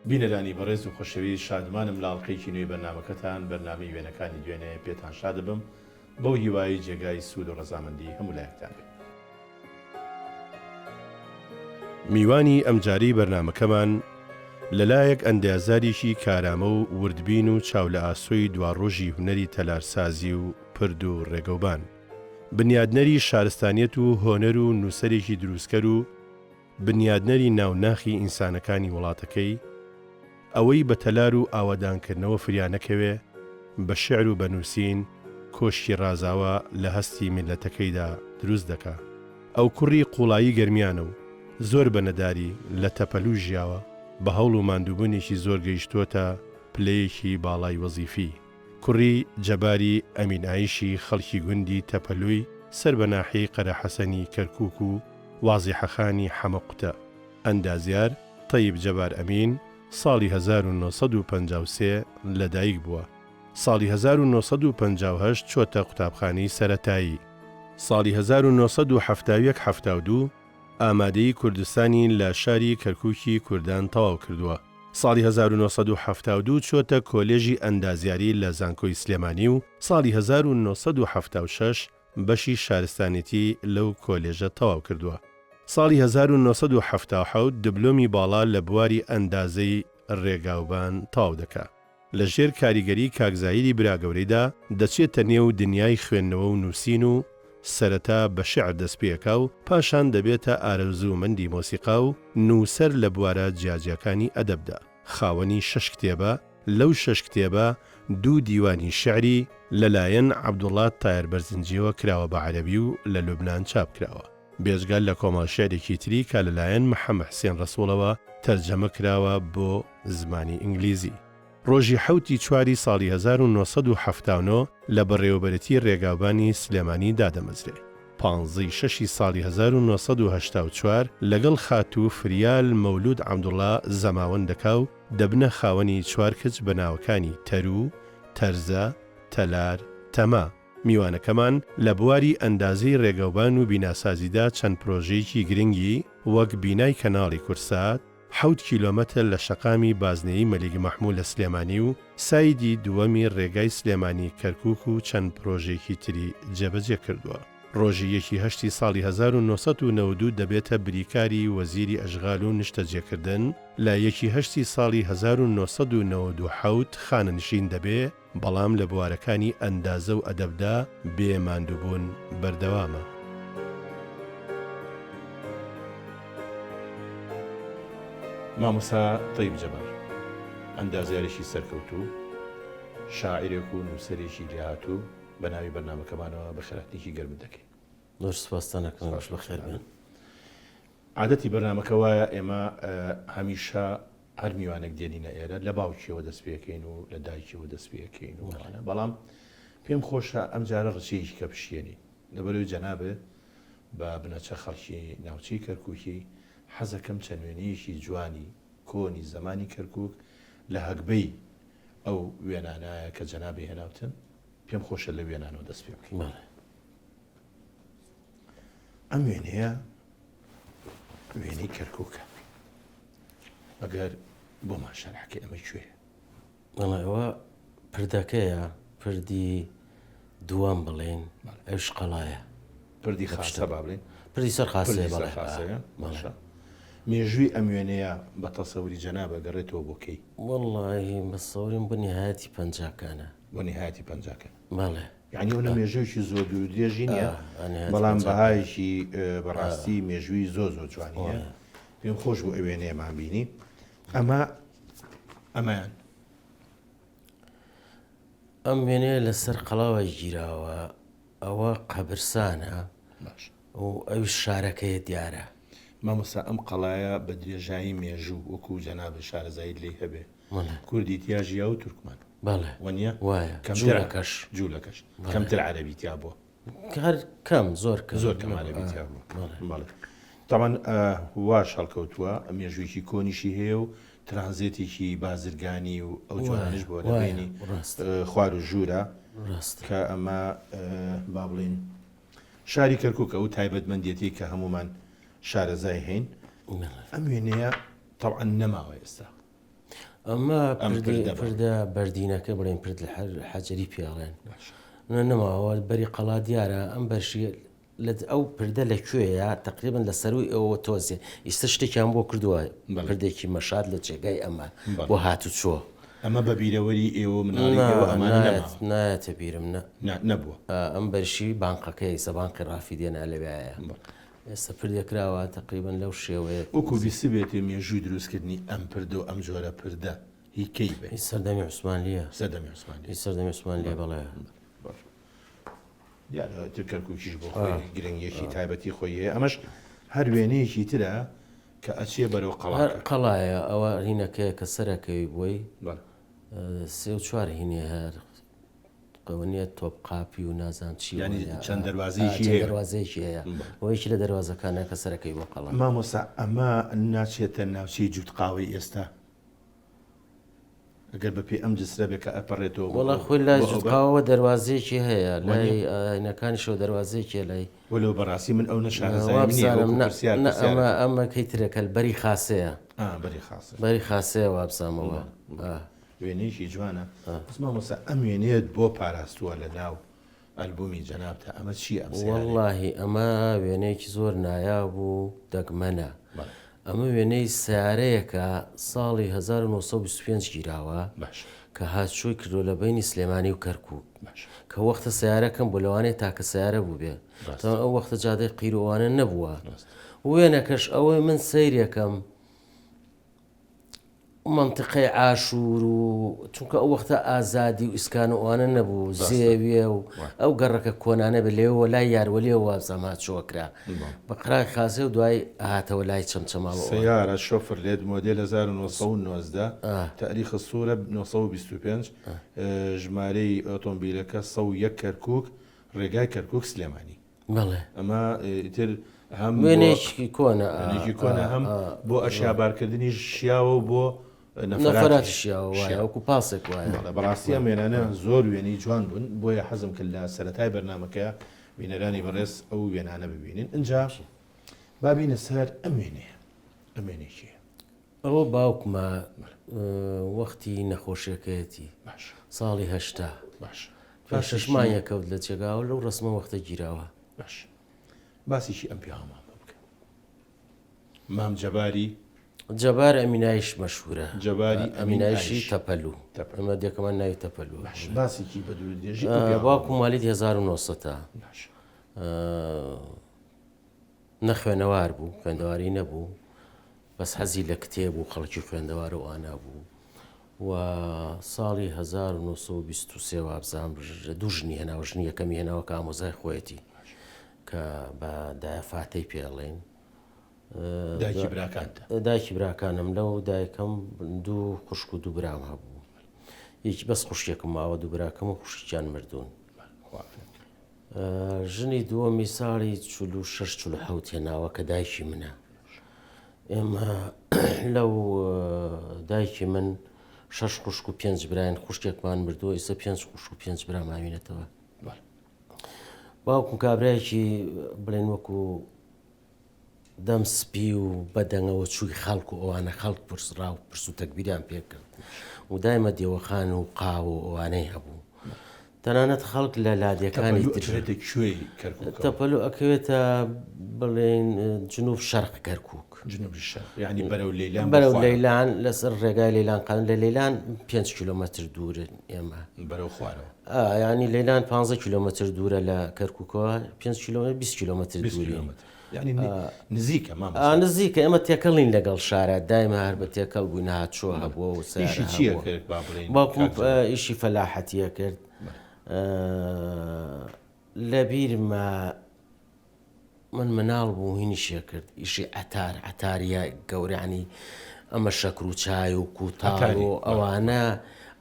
بینەرانی بەڕێز و خۆشەویست شادمانم لاڵقەیەکی نوێی بەرنامەکەتان بەرنامەی وێنەکانی دوێنێ پێتان شاد بم بەو هیوایی جێگای سوود و ڕەزامەندی هەموو لایەکتان بێت. میوانی ئەمجاری بەرنامەکەمان لەلایەک ئەندازاریشی کارامە و وردبین و چاو لە ئاسۆی دواڕۆژی هونەری تەلارسازی و پرد و ڕێگەوبان، بنیادنەری شارستانیەت و هۆنەر و نووسەرێکی دروستکەر و بنیادنەری ناوناخی ئینسانەکانی وڵاتەکەی، ئەوەی بە تەلار و ئاوەدانکردنەوە فریانەکەوێ بە شێعر و بەنووسین کۆشکی ڕازاوە لە هەستی میلەتەکەیدا دروست دەکا. ئەو کوڕی قوڵایی گەرمیانە و زۆر بەنەداری لە تەپەلوو ژیاوە، بە هەوڵ و ماندووبوونێکی زۆر گەیشتووەتە پلەیەکی باڵای وەزیفی. کوڕی جەباری ئەمینعیشی خەڵکی گوندی تەپەلووی سەر بە ناحیەی قەرەحەسەنی کەرکووک و وازیحەخانی حەمەقوتە. ئەندازیار تەیب جەبار ئەمین ساڵی 1953 لەدایک بووە. ساڵی 1958 چۆتە قوتابخانەی سەرەتایی. ساڵی 1970-72 ئامادەی کوردستانی لە شاری کەرکووکی کوردان تەواو کردووە. ساڵی 1972 چۆتە کۆلێژی ئەندازیاری لە زانکۆی سلێمانی و ساڵی 1976 بەشی شارستانیەتی لەو کۆلێژە تەواو کردووە. ساڵی 1970 دبلۆمی باڵا لە بواری ئەندازەی ڕێگاوبان تەواو دەکا. لە ژێر کاریگەری کاکزایری براگەورەیدا دەچێتە نێو دنیای خوێندنەوە و نووسین و سەرەتا بە شێعر دەست پێکا و پاشان دەبێتە ئارەزوومەندی مۆسیقا و نووسەر لە بوارە جیاجیەکانی ئەدەبدا. خاوەنی 6 کتێبە، لەو 6 کتێبە 2 دیوانی شعری لەلایەن عەبدوڵڵا تایر بەرزنجیەوە کراوە بە عەرەبی و لە لوبنان چاپ کراوە. بێژگال لە کۆمەڵ شێعرێکی تری کە لەلایەن محەممەد حوسێن ڕەسوڵەوە تەرجەمە کراوە بۆ زمانی ئینگلیزی. ڕۆژی 7 چواری ساڵی 1970 لە بەڕێوەبەرەتی ڕێگاوبانی سلێمانی دادەمەزرێ. 15 ساڵی 1984 لەگەڵ خاتوو فریال مەولود عەبدوڵڵا زەماوەند دەکا و دەبنە خاوەنی 4 کچ بە ناوەکانی تەرو، تەرزە، تەلار، تەما. میوانەکەمان لە بواری ئەندازەی ڕێگەوبان و بیناسازیدا چەند پرۆژەیەکی گرنگی وەک بینای کەناڵی کورسات، 7 کیلۆمەتر لە شەقامی بازنەیی مەلیک مەحموود لە سلێمانی و سایدی دووەمی ڕێگای سلێمانی کەرکووک و چەند پرۆژێکی تری جێبەجێ کردووە. ڕۆژی 1 ساڵی 1992 دەبێتە بریکاری وەزیری ئەشغال و نیشتەجێکردن، لە 1 ساڵی 1997 خانەنشین دەبێ، بەڵام لە بوارەکانی ئەندازە و ئەدەبدا بێماندووبوون بەردەوامە. مامۆستا تەیب جەبار ئەندازیارێکی سەرکەوتوو، شاعیرێک و نووسەرێکی لێهاتوو بە ناوی بەرنامەکەمانەوە بە خێراتێکی گەرمت دەکەین. زۆر سوپاسدانەکەم بەخێر بێن. عادەتی بەرنامەکە وایە ئێمە هەمیشە هەر میوانێک دێنینە ئێرە لە باوکیەوە دەست پێکەین و لە دایکیەوە دەست پێکەین و بەڵام پێم خۆشە ئەم جارە ڕچەیەکی کە پشیێنی لەبەرەوەی جەنابێ بە بنەچە خەڵکی ناوچەی کەرکووکی حەزەکەم چەندوێنەیەکی جوانی کۆنی زمانی کەرکووک لە هەگبەی ئەو وێنانایە کە جەنابێ هێناوتن پێم خۆشە لە وێنانەوە دەست پێ بکەین. ئەم وێنەیە وێنەی کەرکووکە. ئەگەر بۆمان شەرحەکەی ئەمە کوێیە؟ ئەوە پردەکەیە، پردی دووەم بڵێن، ئەو شقەڵایە. پردی خاسە با بڵێن؟ پردی سەر خاسەیە. بەڵێ مێژووی ئەم وێنەیە بە تەسەوری جەنابە گەڕێتەوە بۆ کەی؟ وەڵڵاهی بەسەوریم بۆ نهایەتی پەنجاکانە. بۆ نهایەتی پەنجاکە؟ بەڵێ. یعنی ئەوە مێژوویەکی زۆر دوور و درێژی نییە، بەڵام بەهایشی بەڕاستی مێژووی زۆر جوانیە. پێم خۆش بوو ئەو وێنەیەمان بینی. ئەمان ئەم وێنەیە لەسەر قەڵاوە گیراوە، ئەوە قەبرسانە و ئەو شارەکەیە دیارە. مامۆستا ئەم قەڵایە بە درێژایی مێژوو وەکو جەنابە شارەزایت لێی هەبێ، کوردی تیاژیا و تورکمان. بەڵێ وەنیە؟ وایە. جوولەکەش جوولەکەش کەمتر عەرەبی تیا بووە. کەم زۆر کەم عەرەبی تیا بووە. بەڵێ تەمان واش هەڵکەوتووە مێژوویەکی کۆنیشی هەیە و ترانزێتێکی بازرگانی و ئەو جوانش بۆ لەبینی خوار و ژوورە کە ئەمە با بڵین شاری کەرکووکە و تایبەتمەندێتی کە هەمومان شارەزای هەین. ئەم وێنەیە تەڵعەن نەماوە ئێستا. ئەمە پردە پردە بەردینەکە بڵێن پرد لە حەجەری پێڵێن نەماوە بەری قەڵا دیارە ئەم بەشی ئەو پردە لەکوێیە تقریبن لە سەروی ئەوە تۆزێ ئیستا شتێکیان بۆ کردووە پردێکی مەشاد لە جێگای ئەمە بۆ هاتو چۆ ئەمە بە بیرەوەری ئێوە مناڵی ئێوە ئەمانە نایەتە بیرم نەبووە ئەم بەرشی بانقەکەی سەبانقی ڕافی دێنە لەوایە ئێستا پردێکراوە تقریبن لەو شێوەیە وەکو بیسی بێتێ مێژووی دروستکردنی ئەم پردە و ئەم جۆرە پردە هی کەی بێ سەردەمی عوسمانلیە سەردەمی عوسمانی سەردەمی عوسمان لێ بەڵێ دیارە کەرکووکیش بۆ خۆی گرنگێکی تایبەتی خۆی هەیە ئەمەش هەر وێنەیەکی ترە کە ئەچێ بەرەو قەڵایە ئەوە هینەکەی کە سەرەکەوی بۆی سێ و چوار هینێ هەر قەوەنیە تۆپ قاپی و نازان چی چەند دەواازەیەکی هەیە ئەوەیەکی لە دەواازەکانە کە سەرەکەی بۆ قەڵا مامۆسا ئەمە ناچێتە ناوچەی جووت قاوەی ئێستا ئەگەر بەپێ ئەم جسرە بێ کە ئەپەڕێتەوە وڵا خۆی لای جووتقاوە دەواازەیەکی هەیە لای ئاینەکانیشەوە دەواازەیەکی لای وەلو بەڕاستی من ئەو نەشارەزانم ئەمە کەیترەکە بەری خاسەیە بەری خاسەیە وابزانمەوە وێنەیەکی جوانە مامۆسا ئەم وێنێت بۆ پاراستووە لە ناو ئەلبومی جەنابتە ئەمە چی ئەم وەڵڵاهی ئەمە وێنەیەکی زۆر نایاب و دەگمەنە ئەمە وێنەی سیارەیەکە ساڵی 1925 گیراوە کە هاتچۆی کردو لە بینی سلێمانی و کەرکووک کە وەختە سیارەکەم بۆ لەوانێت تاکە سیارە بوو بێ ئەو وەختە جادەی قیرۆوانە نەبووە وێنەکەش ئەوەی من سەیرەکەم منطقەی عاشور و چونکە ئەو وەختە ئازادی و ئیسکان وانە نەبوو زێویە و ئەو گەڕەکە کۆنانە بە لێەوە لای یاروەلێەوە وابزەمات چۆکرا بە قڕای خازێ و دوای هاتەوە لای چەمچەماوە سیارە شۆفر لێت مۆدێل 1990 تاریخ سوورە 1925 ژمارەی ئۆتۆمبیلەکە 101 کەرکووک ڕێگای کەرکووک سلێمانی بەڵێ ئەمە تر هەم وێنێکی کۆنە هەم بۆ ئەشیابارکردنی شیاوە و بۆ نەفەراتی شیاوەکو پاسێک وایە بەڕاستی ئەم وێنانە زۆر وێنەی جوان بوون بۆیە حەزم کرد لە سەرەتای بەرنامەکە بینەرانی بەڕێز ئەو وێنانە ببینین اینجا بابینە سەر ئەم وێنەیە ئەم وێنێکی ئەوە باوکمە وەختی نەخۆشیەکەیەتی ساڵی هەشتا شەشمانیە کەوت لە جێگاوە لەو ڕسمە وەختە گیراوە باسیشی ئەم پیامان بکە مام جەباری جەبار ئەمینایش مەشهورە جەباری ئەمینایشی تەپەلوو ئەمە دێکەمان ناوی تەپەلوو باسێکی بەدوێژی باوکم مالیت 1900 نەخوێنەوار بوو خوێندەواری نەبوو بەس حەزی لە کتێب و خەڵکی خوێندەوار و ئانا بوو و ساڵی 1923 وابزان دوو ژنی هێناوە ژنی یەکەمی هێناوە کە ئامۆزای خۆیەتی کە بە دایەفاتەی پێڵێن دایکی براکانم لەو دایکەم دوو خوشک و دوو برام هەبوو یەکی بەس خوشکێکم ماوە دوو براکەم و خوشکیان مردوون ژنی دووەمی ساڵی 46 هێناوە کە دایکی منە ئێمە لەو دایکی من 6 خوشک و 5 براین خوشکێکمان مردووە ئێستا 5 خوشک و 5 برا ماوینێتەوە باوکم کابرایەکی بڵێن وەکو دەم سپی و بەدەنگەوە چووی خەڵک و ئەوانە خەڵک پرسڕا و پرس و تەکبیریان پێکرد و دایمە دێوەخان و قاو و ئەوانەی هەبوو تەنانەت خەڵک لە لادیەکانی تەپەلو ئەکەوێتە بڵێن جنوب شەرق کەرکووک بەرەو لەیلان لەسەر ڕێگای لەیلان قان لە لەیلان 5 کیلۆمەتر دوورن ئێمە بەرەو خوارەوە ینی لەیلان 15 کیلۆمەتر دوورە لە کەرکووکەوە 5 کیلۆمتر 20 کیلۆمەتر دووری نزیکە نزیکە ئەمە تێکەڵین لەگەڵ شارە دایمە هەر بە تێکەڵ بووین هاتچۆ هەبووە و باوکم ئیشی فەلاحەتیە کرد لە بیرمە من مناڵ بوو هینی شێ کرد ئیشی عەتاریە گەورانی ئەمە شەکر و چای و کوتاڵ و ئەوانە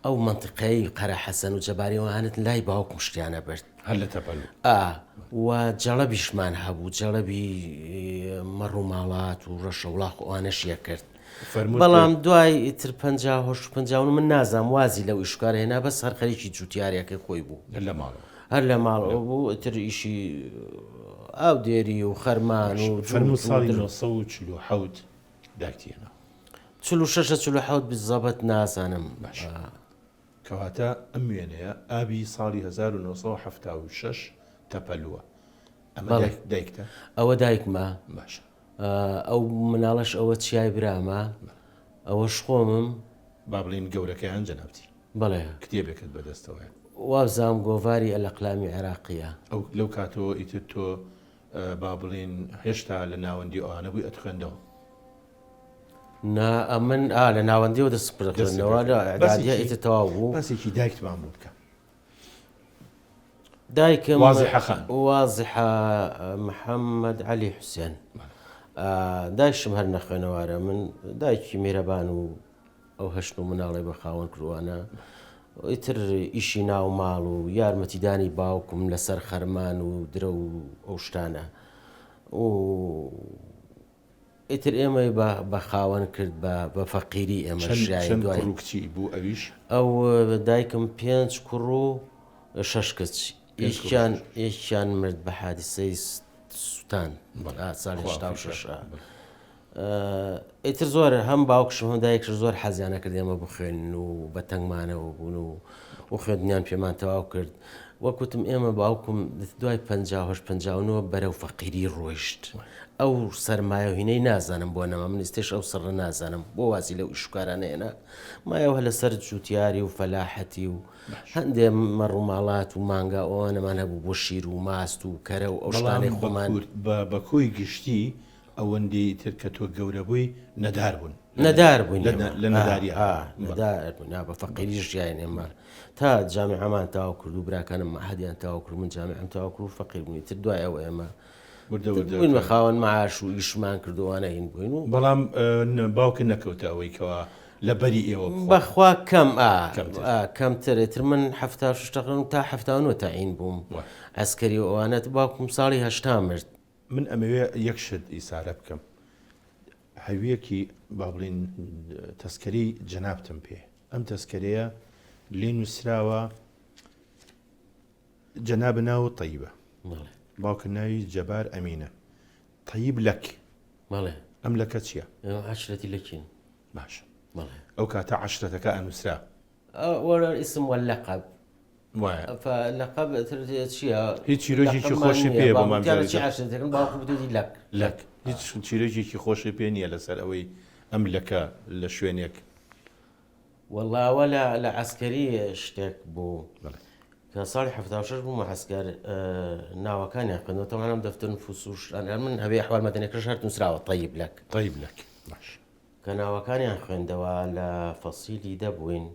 ئەو منطقەی قەرە حەسەن و جەباریەوانت لای باوکم شتیانە برد هەر لە تەپەلو و جەڵەبیشمان هەبوو جەڵەبی مەڕ و ماڵات و ڕەشە وڵاق ئەوانەشیە کرد بەڵام دوای ئیتر 50 من نازام وازی لەو ئیشکارە هێنا بەس هەر خەریکی جوتیارێکی خۆی بوو هەر لە ماڵەوە بوو ئیتر ئیشی ئاو دێری و خەرمان و فەرموو ساڵی 1940 داکتێنە 46 بالضبط نازانم باش. کەواتە ئەم وێنەیە ئابی ساڵی 1976 تەپەلووە ئەمە بەڵێ. دایکتە ئەوە دایکمە باشە ئەو مناڵش ئەوە چیای برامە ئەوەش خۆمم با بڵین گەورەکەیان جەنابتی بڵێ کتێبێکت بەدەستەوە وابزام گۆڤاری ئەلەقلامی عێراقیە ئەو لەو کاتەوە ئیتر تۆ با بڵین هێشتا لە ناوەندی ئەوانە بووی ئەتخوێندەوە من لە ناوەندیەوە دەستپڕکردنەوە لە ئەعدادیە ئیتر تەواو بوو باسێکی دایکتمان بوو بکە دایکم وازحە خان. وازحە محەممەد علی حوسێن دایشم هەر نەخوێنەوارە من دایکی میرەبان و ئەو هەشت و مناڵی بە خاوەن کردوانە ئیتر ئیشی ناو ماڵ و یارمەتیدانی باوکم لەسەر خەرمان و درە و ئەو شتانە و ئیتر ئێمە بە خاوەن کرد بە فەقیری ئێمە ژیای دوای ڕووکچی بوو ئەویش ئەو دایکم 5 کوڕ و 6 کچ یەکیان مرد بە حادیسەی سووتان ساڵی 86 ئیتر زۆر هەم باوکشم هەم دایکش زۆر حەزیانە کرد ئێمە بخوێن و بە تەنگمانەوە بوون و خوێندنیان پێمان تەواو کرد وەکوتم ئێمە باوکم دوای 59 بەرەو فەقیری ڕۆیشت ئەو سەرمایە هینەی نازانم بۆ نەما من ئێستش ئەو سڕە نازانم بۆ وازی لەو ئیشکارانەیەنا مایەوە لەسەر جووتیاری و فەلاحەتی و هەندێ مەڕووماڵات و مانگا ئەوانەمان هەبوو بۆ شیر و ماست و کەرە و ئەو شتانەی خۆمان بە کۆی گشتی ئەوەندی تر کە تۆ گەورە بووی نەدار بوون نەدار بووین لە نەداری نەدار بووین بە فەقیری ژیان ئێمە تا جامعەمان تاوا کرد و براکانم مەحەدیان تاوا کرد من جامعەم تاوا کرد و فەقیر بووین تر دوای ئەوە ئێمە بووین بە خاوەن مەعاش و ئیشمان کردوانە هین بووین و بەڵام باوکە نەکەوتە ئەوەی کەەوە لە بەری ئێوە بەخوا کەمترێتر من 76 تا 79 تاعین بووم ئەسکەری ئەوانەت باوکم ساڵی 80 مرد من ئەمەوێ یەکشت ئیسارە بکەم هەویەکی با بڵین تەسکەری جەنابتم پێ ئەم تەسکەرەیە لێ نووسراوە جەناب ناو تەیبە باوکە ناوی جەبار ئەمینە تەیب لەک ئەم لەکە چییە؟ عشرەتی لەکین باش ئەو کاتە عشرەتەکە ئەنووسرا وەرە ئیسم وەلەقەب فلقب چییە؟ هیچ چیرۆژێکی خۆشی پێ بۆمان باوکم بدوی لەک هیچ چیرۆژێکی خۆشی پێ نییە لەسەر ئەوەی ئەم لەکە لە شوێنێک وەڵاوە لە عەسکەری شتێک بوو کە ساڵی 76 بوومە عەسکەر ناوەکانیان خوێندەوە تەمانەم دەفتەر نفوس و شتان من هەبێ ئەحوال مەدەنیەکەش هەر نووسراوە تەیب لەک باش کە ناوەکانیان خوێندەوە لە فەسیلی دەبووین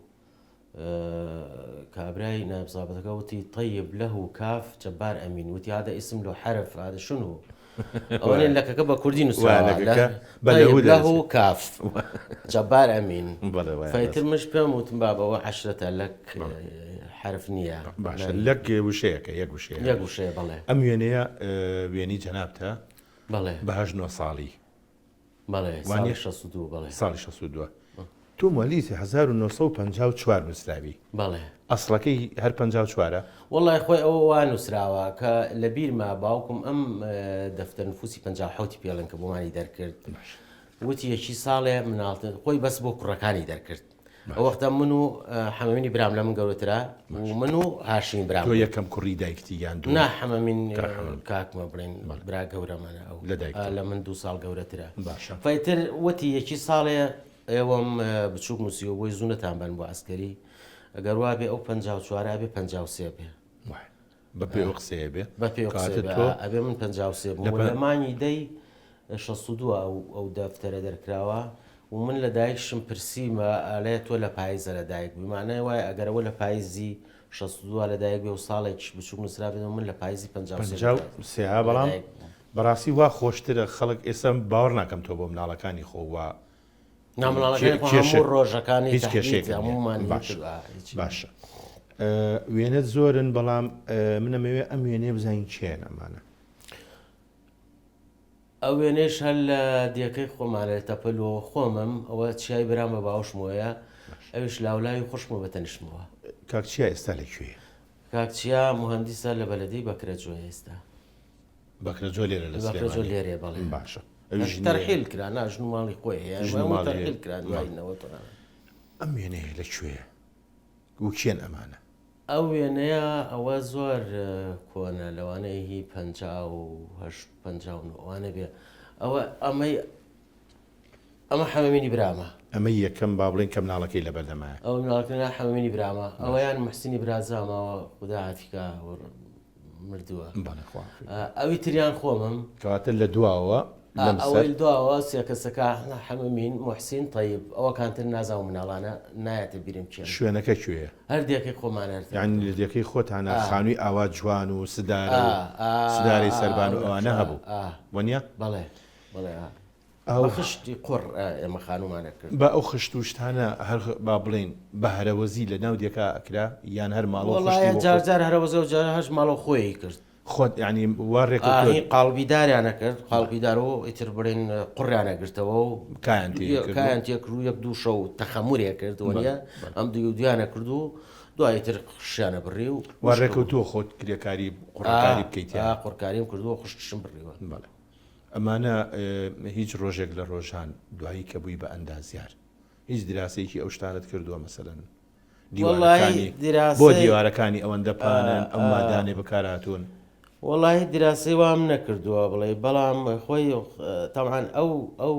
کابرای نایبزابەتەکە وتی طيب له كاف جبار أمين وتي هذا اسم له حرف هذا شنو؟ أولين لك كبا كردين طيب له كاف جبار أمين فيتر مش بيموت بابا وعشرة لك حرف نية لك وشيك يك وشي بالله أم وينيا ويني جنابتها بالله بهجنو صالي بالله صالي شصدو بالله صالي شصدو تو مۆلیسی 1954 نووسراوی بەڵێ ئەسڵەکەی هەر 54 وڵای خۆی ئەوە وا نووسراوە کە لە بیرما باوکم ئەم دەفتەر نفوسی 57 پێڵن کە بۆمانی دەرکرد وتی یەکی ساڵێ مناڵتن خۆی بەس بۆ کوڕەکانی دەرکرد ئەو وەختە من و حەمەمینی برام لە من گەورەترا و من و هاشین برام تۆ یەکەم کوڕی دایکتی یان دوو نا حەمەمین کاکمە بڵێن برا گەورەمانە ئەو لە من 2 ساڵ گەورەترە فەیتر وتی یەکی ساڵێ ئێوەم بچووک نووسیەوە بۆی زوو نەتانبەن بۆ عەسکەری ئەگەر وا بێ ئەو 54 بێ 53 بێ بە پێ ئەو قسەیە بێ بە پێ ئەبێ من 53 بوو لەمانی دەی 62 ئەو دەفتەرە دەرکراوە و من لە دایکشم پرسیمە ئەڵێ تۆ لە پاییزە لە دایک بووی مانای وایە ئەگەرەوە لە پاییزی 62 لە دایک بێ و ساڵێکیش بچووک نووسرا بێتەوە من لە پاییزی 53 بەڵام بەڕاستی وا خۆشترە خەڵک ئێستا باوەڕ ناکەم تۆ بۆ مناڵەکانی خۆوە نامڵەکانی ڕۆژەکانی هیچ کێشێک باشە وێنەت زۆرن بەڵام منەمەوێ ئەم وێنێ بزانین چێن ئەمانە ئەو وێنێش هەر لە دیەکەی خۆمانە تەپەلەوە خۆمم ئەوە چیای برام بە باوشمەوەیە ئەوش لاولاوی خوشمە بەتەنیشتمەوە کاکچیا ئێستا لەکوێ کاکچیا مهندسە لە بەلەدەی بەکرەجۆ ئێستا بەکرەجۆ لێرە لێرێ بەڵێ باشە تەرحیل کرا ناژن ماڵی خۆی ژن ماڵی تەرحیل کرا دوایینەوە ئەم وێنەیە لەکوێیە وکیان ئەمانە ئەو وێنەیە ئەوە زۆر کۆنە لەوانەیە هی 50 ئەوانە بێ ئەوە ئەمە حەمەمینی برامە ئەمە یەکەم با بڵێن کە مناڵەکەی لە بەردەمایە ئەو مناڵەکەنا حەمەمینی برامە ئەوەیان محسینی برازامەوە خدا عاتیکا مردووە ئەوی تریان خۆمم کەواتە لە دواوە ئەوەی دواوە سێکەسەکە حەمەمین محسین طیب ئەوە کانتر نازاو مناڵانە نایەتە بیرم چێن شوێنەکە کوێیە هەردێکی خۆمانەر یعنی لە دەکەی خۆتانە خانووی ئاوا جوان و سداری سەربان و ئەوانە هەبوو وەنیە بەڵێ بڵێ ئەو خشتی قڕ ئێمە خانومانە کرد بە ئەو خشت و شتانە هەر با بڵێن بە هەرەوەزی لە ناو دێکا ئەکرا یان هەر ماڵەوە جارجار هەرەوەزە و جار هەش ماڵە خۆی کرد خۆت ینی وارێک قاڵبیداریانە کرد قاڵبیدار و ئیتر بڵێن قڕیانە گرتەوە و کایان تێکرد و یەک دوو شەو تەخەمورێ کردوە نیە ئەم دویانە کرد و دوایتر خشیانە بڕی و وارێکەوتووە خۆت کرێکاری قڕکاری بکەیت قڕکاریم کردووە خشتشم بڕیوە ئەمانە هیچ ڕۆژێک لە ڕۆژان دوایی کە بووی بە ئەندازیار هیچ دراسەیەکی ئەو شتانت کردووە مەسەلەن بۆ دیوارەکانی ئەوەندە پانن ئەم مادانێ بەکارهاتوون وڵی دیراسی وام نەکردووە بڵێ بەڵام خۆی تاوان ئەو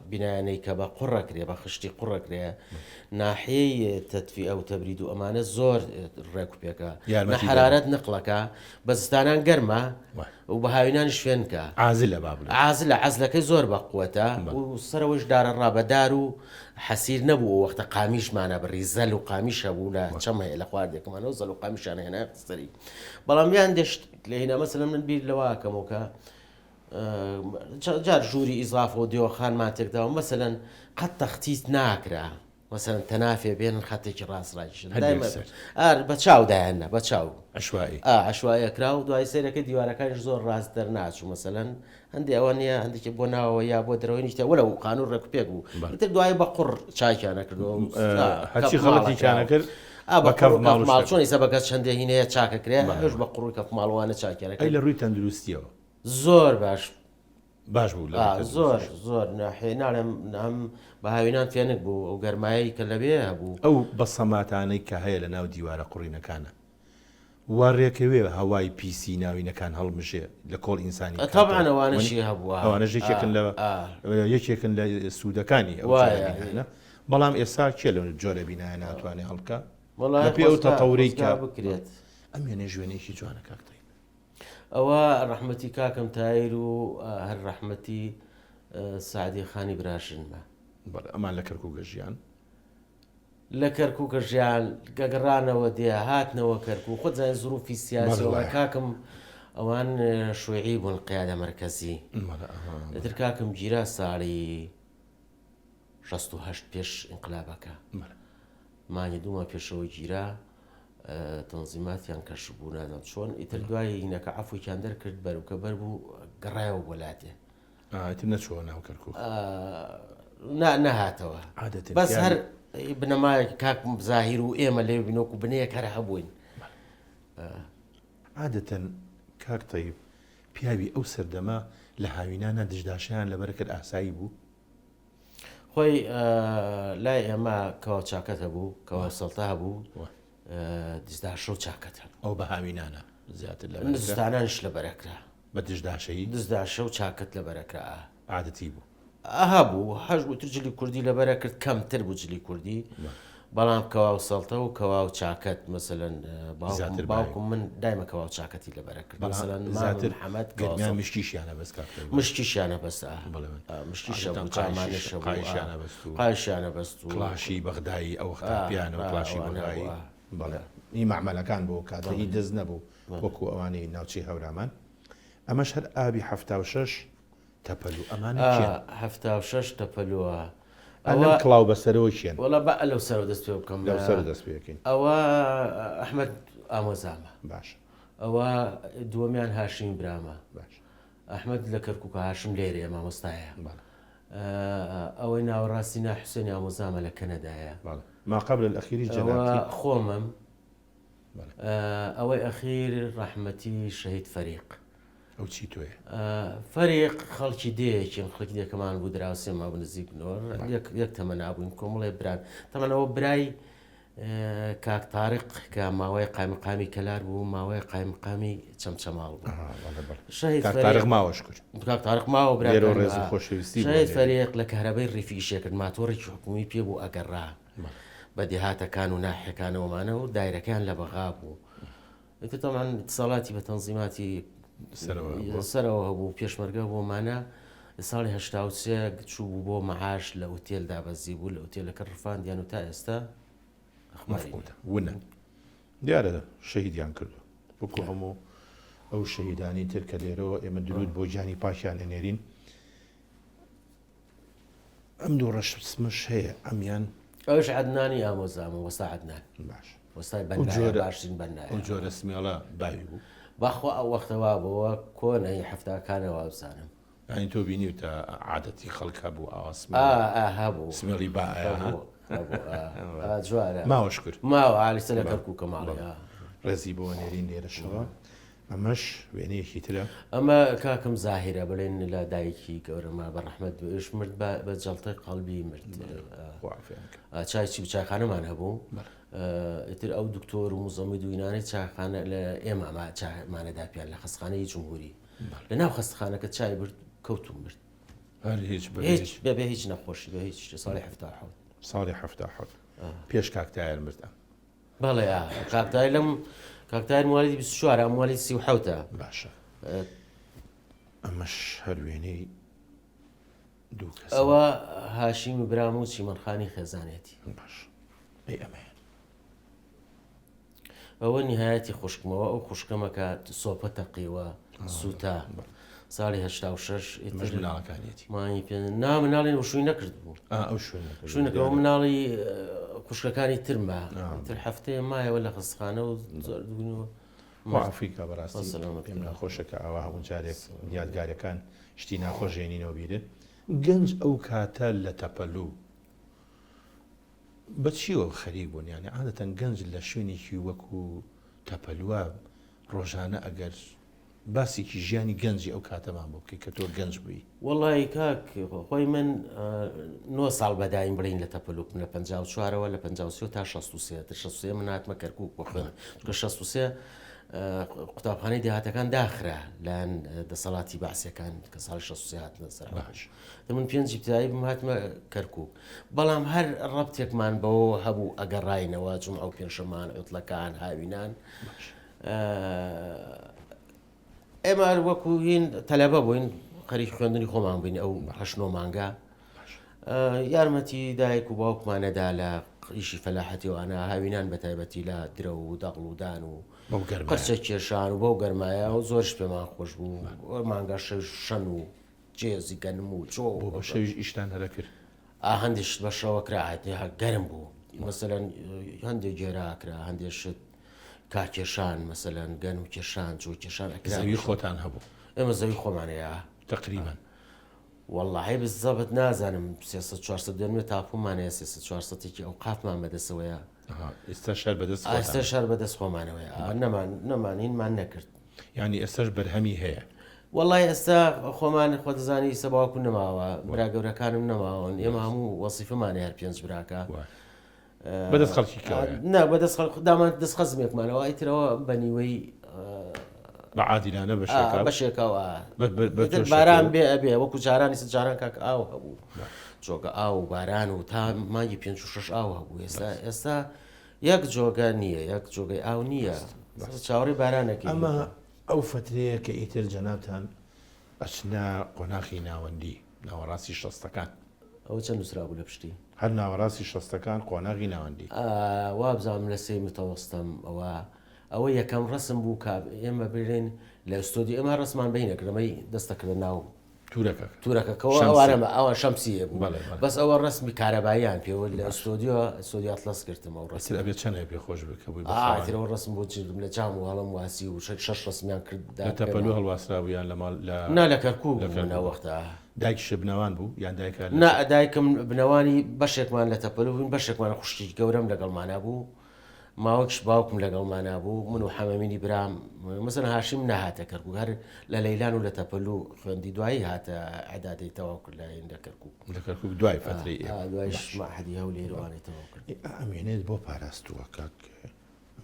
بینایانەی کە بە قوڕەکرێ بە خشتی قوڕەکرێ ناحەیە تەتفی ئەو تەبرید و ئەمانە زۆر ڕێکوپێکە لە حرارەت نقلەکە بە زستانان گەرمە و بە هاوینان شوێنکە عازل لە بابل عازل لە عەزلەکەی زۆر بەقوەتە و سەرەوەش دارە ڕابەدار و حەسیر نەبوو وەختە قامیشمانە بڕی زەل و قامیشە بوو لە چەم هەیە لە خواردێکمانەوە زەل و قامیشانە هێنا قسەری بەڵام یان دەشت لە هێنا مەسەلەن من بیر لەواکەمەوە جار ژووری ئیزاف و دیۆخانمان تێکداوە مەسەلەن قەت تەختیت ناکرا مەسەلەن تەنافێ بێنن خەتێکی ڕاستڕاکیشن بە چاودایانە بە چاو عشوایی عشوایەکرا و دوای سێرەکە دیوارەکانیش زۆر ڕاست دەرناچوو مەسەلەن هەندێک ئەوە نیە هەندێکی بۆ ناوەوە یا بۆ درەوەی نیشتە وەرە و قانون ڕێکوپێک بوو تر دوای بە قوڕ چاکیانە کردەوە هەرچی خەڵەتیانە کرد ماڵچۆنی سەبەکە چەندێ هینەیە چاکەکرێ هەش بە قوڕی کەف ماڵوانە چاکیانەکە لە ڕووی تەندروستیەوە زۆر باش بوو زۆر ناحێ ناڵێم ئەم بە هاوینان فێنک بوو ئەو گەرمایی کە لەبێ هەبوو ئەو بە سەماتانەی کە هەیە لە ناو دیوارە قوڕینەکانە وارێکەوێ هەوای پیسی ناوینەکان هەڵمژێ لە کۆڵ ئینسانی تەبعاً ئەوانەشی هەبووە ئەوانە یەکێکن لە سوودەکانی ئەوە بەڵام ئێستا کێ لە جۆرە بینایە ناتوانێت هەڵکە لە پێ ئەو تەتەورەی کە بکرێت ئەم وێنێ ژوێنێکی جوانە کاکتەی ئەوە ڕەحمەتی کاکەم تایر و هەر ڕەحمەتی سعدی خانی براشنمە ئەمان لە کەرکووکە ژیان لە کەرکووکە ژیان گەگەڕانەوە دێ هاتنەوە کەرکوو خۆ زای زروفی سیاسیەوە کاکەم ئەوان شوێعی بوون قیادە مەرکەزی دەتر کاکەم گیرا ساڵی 68 پێش ئینقلابەکە مانی دوومە پێشەوەی گیرا تەنزیماتیان کەش بوو نادەم چۆن ئیتر دوای هینەکە عەفویان دەرکرد بەروکە بەر بوو گەڕایەوە وڵاتێ نەچۆوە ناو کەرکووک نەهاتەوە بەس هەر بنەمایە کاکم زاهیر و ئێمە لێ بینۆک و بنەیە کەرە هەبووین عادەتەن کاکتەی پیاوی ئەو سەردەما لە هاوینانە دژداشیان لەبەر کرد ئاسایی بوو خۆی لای ئێمە کەوا چاکەت هەبوو کەوا سەڵتا هەبوو دزداشە و چاکەت هەبوو ئەو بە هاوینانە زیاتر لە دزدانانش لە بەرەکرا بە دژداشەی دزداشە و چاکەت لە بەرەکرا عادەتی بوو ئەها بوو هەش وتر جلی کوردی لەبەرە کرد کەمتر بوو جلی کوردی بەڵام کەوا و سەڵتە و کەوا و چاکەت مەسەلەن باوکم من دایمە کەوا و چاکەتی لەبەرە کرد مەسەلەن زیاتر محەممەد گەرمیان مشکیشیانە بەس مشکیشیانە بەستە مشکیشە قایشیانە بەست و کلاشی بەغدایی ئەو وەختە و کلاشی بەغدایی بەڵێ هی معمەلەکان بۆ کاتەی دەست نەبوو وەکو ئەوانەی ناوچەی هەورامان ئەمەش هەر ئابی 76 تەپەلو ئەمانە 76 تەپەلووە ئەوە کڵاو بەسەرەوە چێن وەڵا بە لەو سەر دەست پێ بکەم لەو سەر دەست پێکەین ئەوە ئەحمەد ئامۆزامە باش ئەوە دووەمیان هاشمی برامە باش ئەحمەد لە کەرکووکە هاشم لێرێ مامۆستایە ئەوەی ناوەڕاستینا حوسێنی ئامۆزامە لە کەنەدایە ما قبل الأخير جنابتي خۆمم ئەوەی ئەخیر ڕەحمەتی شەهید فەریق ئەو چی تۆیە فەریق خەڵکی دەیەکین خەڵکی دێکەمان بوو دراوسێمە بنزیک نۆر یەک تەمە نابووین کۆمەڵێ بران تەمەنەوە برای کاک تاریق کە ماوەی قایمقامی کەلار بوو ماوەی قایمقامی چەمچەماڵ بوو تاریق ماوەش کرد کاک تاریق ماوە برای خۆشەویستی شاید فەریق لە کارەبەی ڕیفیشێ کرد ماتۆڕێکی حکومی پێ بوو ئەگەڕا بە دێهاتەکان و ناحیەکانەوەمانە و دایرەکان لە بەغا بوو تەمان اتصالاتی بە تەنزیماتی سەرەوە هەبوو پێشمەرگە بۆمانە لە ساڵی هەشتا چوو بوو بۆ مەعاش لە ئوتێلدا بەزی بوو لە ئوتێلەکە ڕفاندیان و تا ئێستا ونە دیارە شەهیدیان کردو وەکو هەموو ئەو شەهیدانی تر کە لێرەوە ئێمە درود بۆ گیانی پاشیان لێنێرین ئەم دوو ڕەشمش هەیە ئەمیان ئەوش عەدنانی ئامۆزامە وەستا عەدنان باش وەستای بەنایە باشترین بەنایە ئەو جۆرە سمیاڵە باوی بوو بەخوا ئەو وەختەوا بەوە کۆنەی هەفتاکانەوە بزانم ئەین تۆ بینی و تا عادەتی خەڵکە بوو ئاسم هەبوو سمێڵی با جوارە ماوەش کرد ماوە عالیسە لە کەرکووک و کەماڵی ڕێزی بۆ نێرین لێرەشەوە ئەمەش وێنەیەکی ترە ئەمە کاکەم زاهیرە بڵێن لە دایکی گەورەما بە ڕەحمەت بێش مرد بە جەڵتەی قەڵبی مرد چایکی بچایخانەمان هەبوو ئیتر ئەو دکتۆر و مزەمید و وینانەی چاخانە لە ئێمە چامانەدا پیان لە خەستخانەی جمهوری لە ناو خەستخانەکە چای برد کەوتو مرد بەبێ هیچ نەخۆشی بە هیچ ساڵی ساڵی هەفتاحەوت پێش کاکتایر مردە بەڵێ کاکتای لەم کاکتای موالیدی 24 موالیدی 37 باشە ئەمەش هەر وێنەی دوو کەس ئەوە هاشیم برام و چیمەنخانی خێزانێتی باش ئەمە ئەوە نهایەتی خوشکمەوە ئەو خوشکەمەکە سۆپە تەقیوە سووتا ساڵی 86 مناڵەکانیەتی مای پێ نامناڵێن و شووی نەکرد بوو ئەو شوونەکەەوە مناڵی خوشکەکانی ترمە تر هەفتەیە مایەوە لە خستخانە و ئەفریقا بەڕاستی پێم ناخۆشەکە ئەوە هەموو جارێک یادگاریەکان شتی ناخۆشێنینەوە بیرێت گەنج ئەو کاتە لە تەپەلوو بەچیوە خەریک بوون یانی عادەتەن گەنج لە شوێنێکی وەکو تەپەلووە ڕۆژانە ئەگەر باسێکی ژیانی گەنجی ئەو کاتەمان بۆ بکەی کە تۆ گەنج بووی وەڵی کاک خۆی من 9 ساڵ بەدایم بڵین لە تەپەلوکم لە 54ەوە لە 53 تا 63 من هاتمە کەرکووک بۆ خوێن چونکە 63 قوتابخانەی دێهاتەکان داخرا لەن دەسەڵاتی باسیەکان کە ساڵی 63 هاتنە سەر باش من پێنجی ابتدایی بم هاتمە کەرکووک بەڵام هەر ڕەبتێکمان بەوە هەبوو ئەگەڕاینەوە جومعە و پێنجشەمان ئوتڵەکان هاوینان ئێمە وەکو هین تەلەبە بووین خەریکی خوێندنی خۆمان بووین ئەو 8 مانگا یارمەتی دایک و باوکمانەدا لە ئیشی فەلاحەتیوانە هاوینان بە تایبەتی لە درە و دەقڵ و دان و قەرچە کێشان و بەو گەرمایە و زۆرش پێمان خۆش بوو مانگا شەن و جێزی گەنم و چۆ بۆ شەویش ئیشتان هەرە کرد هەندێک بەشەوە کراهەتی گەرم بوو مەسەلەن هەندێک گێراکرا هەندێشت کاکێشان مەسەلەن گەن و کێشان جۆ کێشان زەوی خۆتان هەبوو ئێمە زەوی خۆمانەیە تقریبا والله بزەبت نازانم 400 دێنێ تاپومانەیە 400 ئەو قافمان بەدەستەوەیە ئێستا شەر بەدەست ئێستا شەر بەدەست خۆمانەوەی نەمانینمان نەکرد ینی ئێستاش بەرهەمی هەیە وڵی ئێستا خۆمان خۆ دەزانی سەباوکو نەماوە برا گەورەکانم نەماوەن ئێمە هەموو وەسیفەمانە هەر 5 براکە بەدەست خەڵکی نا بەدەست دامان دەست خەزمێکمانەوە ئیترەوە بەنیوەی بەعادیلانە بەشێکەوە باران بێ ئەبێ وەکو جارانی جاران کاک ئاو هەبوو جۆگە ئاو و باران و تا مانگی 5-6 ئاو هەبوو ئێستا یەک جۆگە نییە یەک جۆگەی ئاو نییە چاوەڕی بارانێکی ئەمە ئەو فترەیە کە ئیتر جەنابتان ئەچنا قۆناغی ناوەندی ناوەڕاستی شەستەکان ئەو چەند نووسرا بوو لە پشتی هەر ناوەڕاستی شەستەکان قۆناغی ناوەندی وابزانم لە سێ متەوەستم ئەوە یەکەم ڕسم بوو کە ئێمە برێن لە ئستۆدی ئەمە ڕسمان بینەکرمەی دەستەکرد ناو تورەکەەوە ئەوانەمە ئەوە شەمسیە بوو بەس ئەوە ڕسمی کارەباییان پێوە لە ئستۆدیۆ ئەتلەس کردمە و ڕستی ئەبێت چەند پێ خۆش بکەەوە ڕسم بۆ چردم لە جام و هەڵم واسی و 6 ڕسمیان کرد تەپەلو هەڵواسرابوویان لە ماڵ نا لە کەرکووک وەختە دایکش بنەوان بوو یان دایکە دایکم بنەوانی بەشێکمان لە تەپەلو بووین بەشێکمان خوشکی گەورەم لەگەڵمانە بوو ماوەکش باوکم لەگەڵمانە بوو من و حەمەمینی برام مەسەن هاشم نەهاتە کەرکووک هەر لە لەیلان و لە تەپەلوو خوێندی دوایی هاتە عەدادەی تەواو کرد لە کەرکووک لە کەرکووک دوای فترەی دوایش مەعهەدی هەولێرەوانەی تەواو کرد. ئەمێنێت بۆ پاراستووە کاک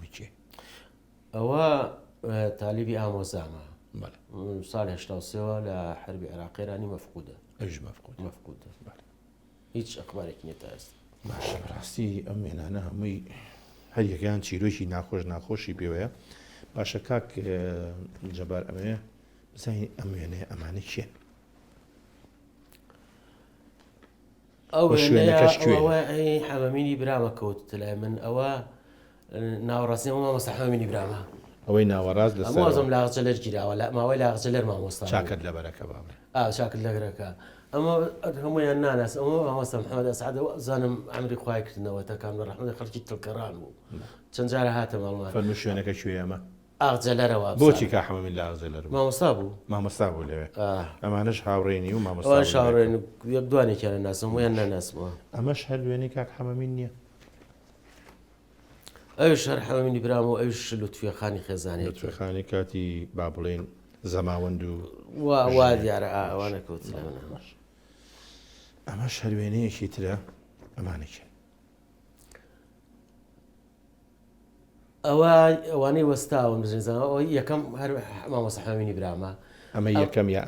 میچێ ئەوە تالیبی ئامۆزامە بەڵێ ساڵ 83ەوە لە حربی عێراقیرانی مەفقودە ئەوش مەفقود مەفقودە هیچ ئەخبارێکی نیە تا ئێستا. باشە ڕاستی ئەم مێنانە هەمووی هەر یەکیان چیرۆکی ناخۆشی پێوەیە. باشە کاک جەبار ئەمەیە بزانین ئەم وێنەیە ئەمانە کێن ئەو حەمەمینی برامە کەوت لای من ئەوە ناوەڕاستی مامۆستا حەمەمینی برامە ئەوەی ناوەڕاست لە ئەمازم لاغچە لەر گیراوە ماوەی لاغچە لەر مامۆستا چاکت لەبەرەکە باڵێ چاکرد لەگرەکە ئەمە هەمویان ناناس ئەمە مامۆستا محەممەد ئەسعەد زانم ئەمری خوای کردنەوەتەکان بە ڕەحمەتی خەڵکی تڵکەڕان بوو چەند جارە هاتە ماڵمان فەرموو شوێنەکە کوێ ئەمە ئاغجەلەرەوە بۆچی کا حەمەمین لە ئاغجەلەر مامۆستا بوو مامۆستا بوو لەوێ ئەمانەش هاوڕێنی و ئەوە مامۆستا شاوڕێن یەک دوانێکیانە ناسم ویان ناناسمەوە ئەمەش هەر وێنەی کاک حەمەمین نییە ئەوش هەر حەمەمینی برام و ئەوش لوتفێخانی خێزانێت لەتوێخانی کاتی با بڵێن زەماوەند و وا دیارە ئەوانە کەوت لە منە ئەمەش هەر وێنەیەکی ترە ئەمانێکە ئەوانەی وەستاون بژێنزانەوە یەکەم هەر مامۆستا حەمەمینی برامە ئەمە یەکەم یا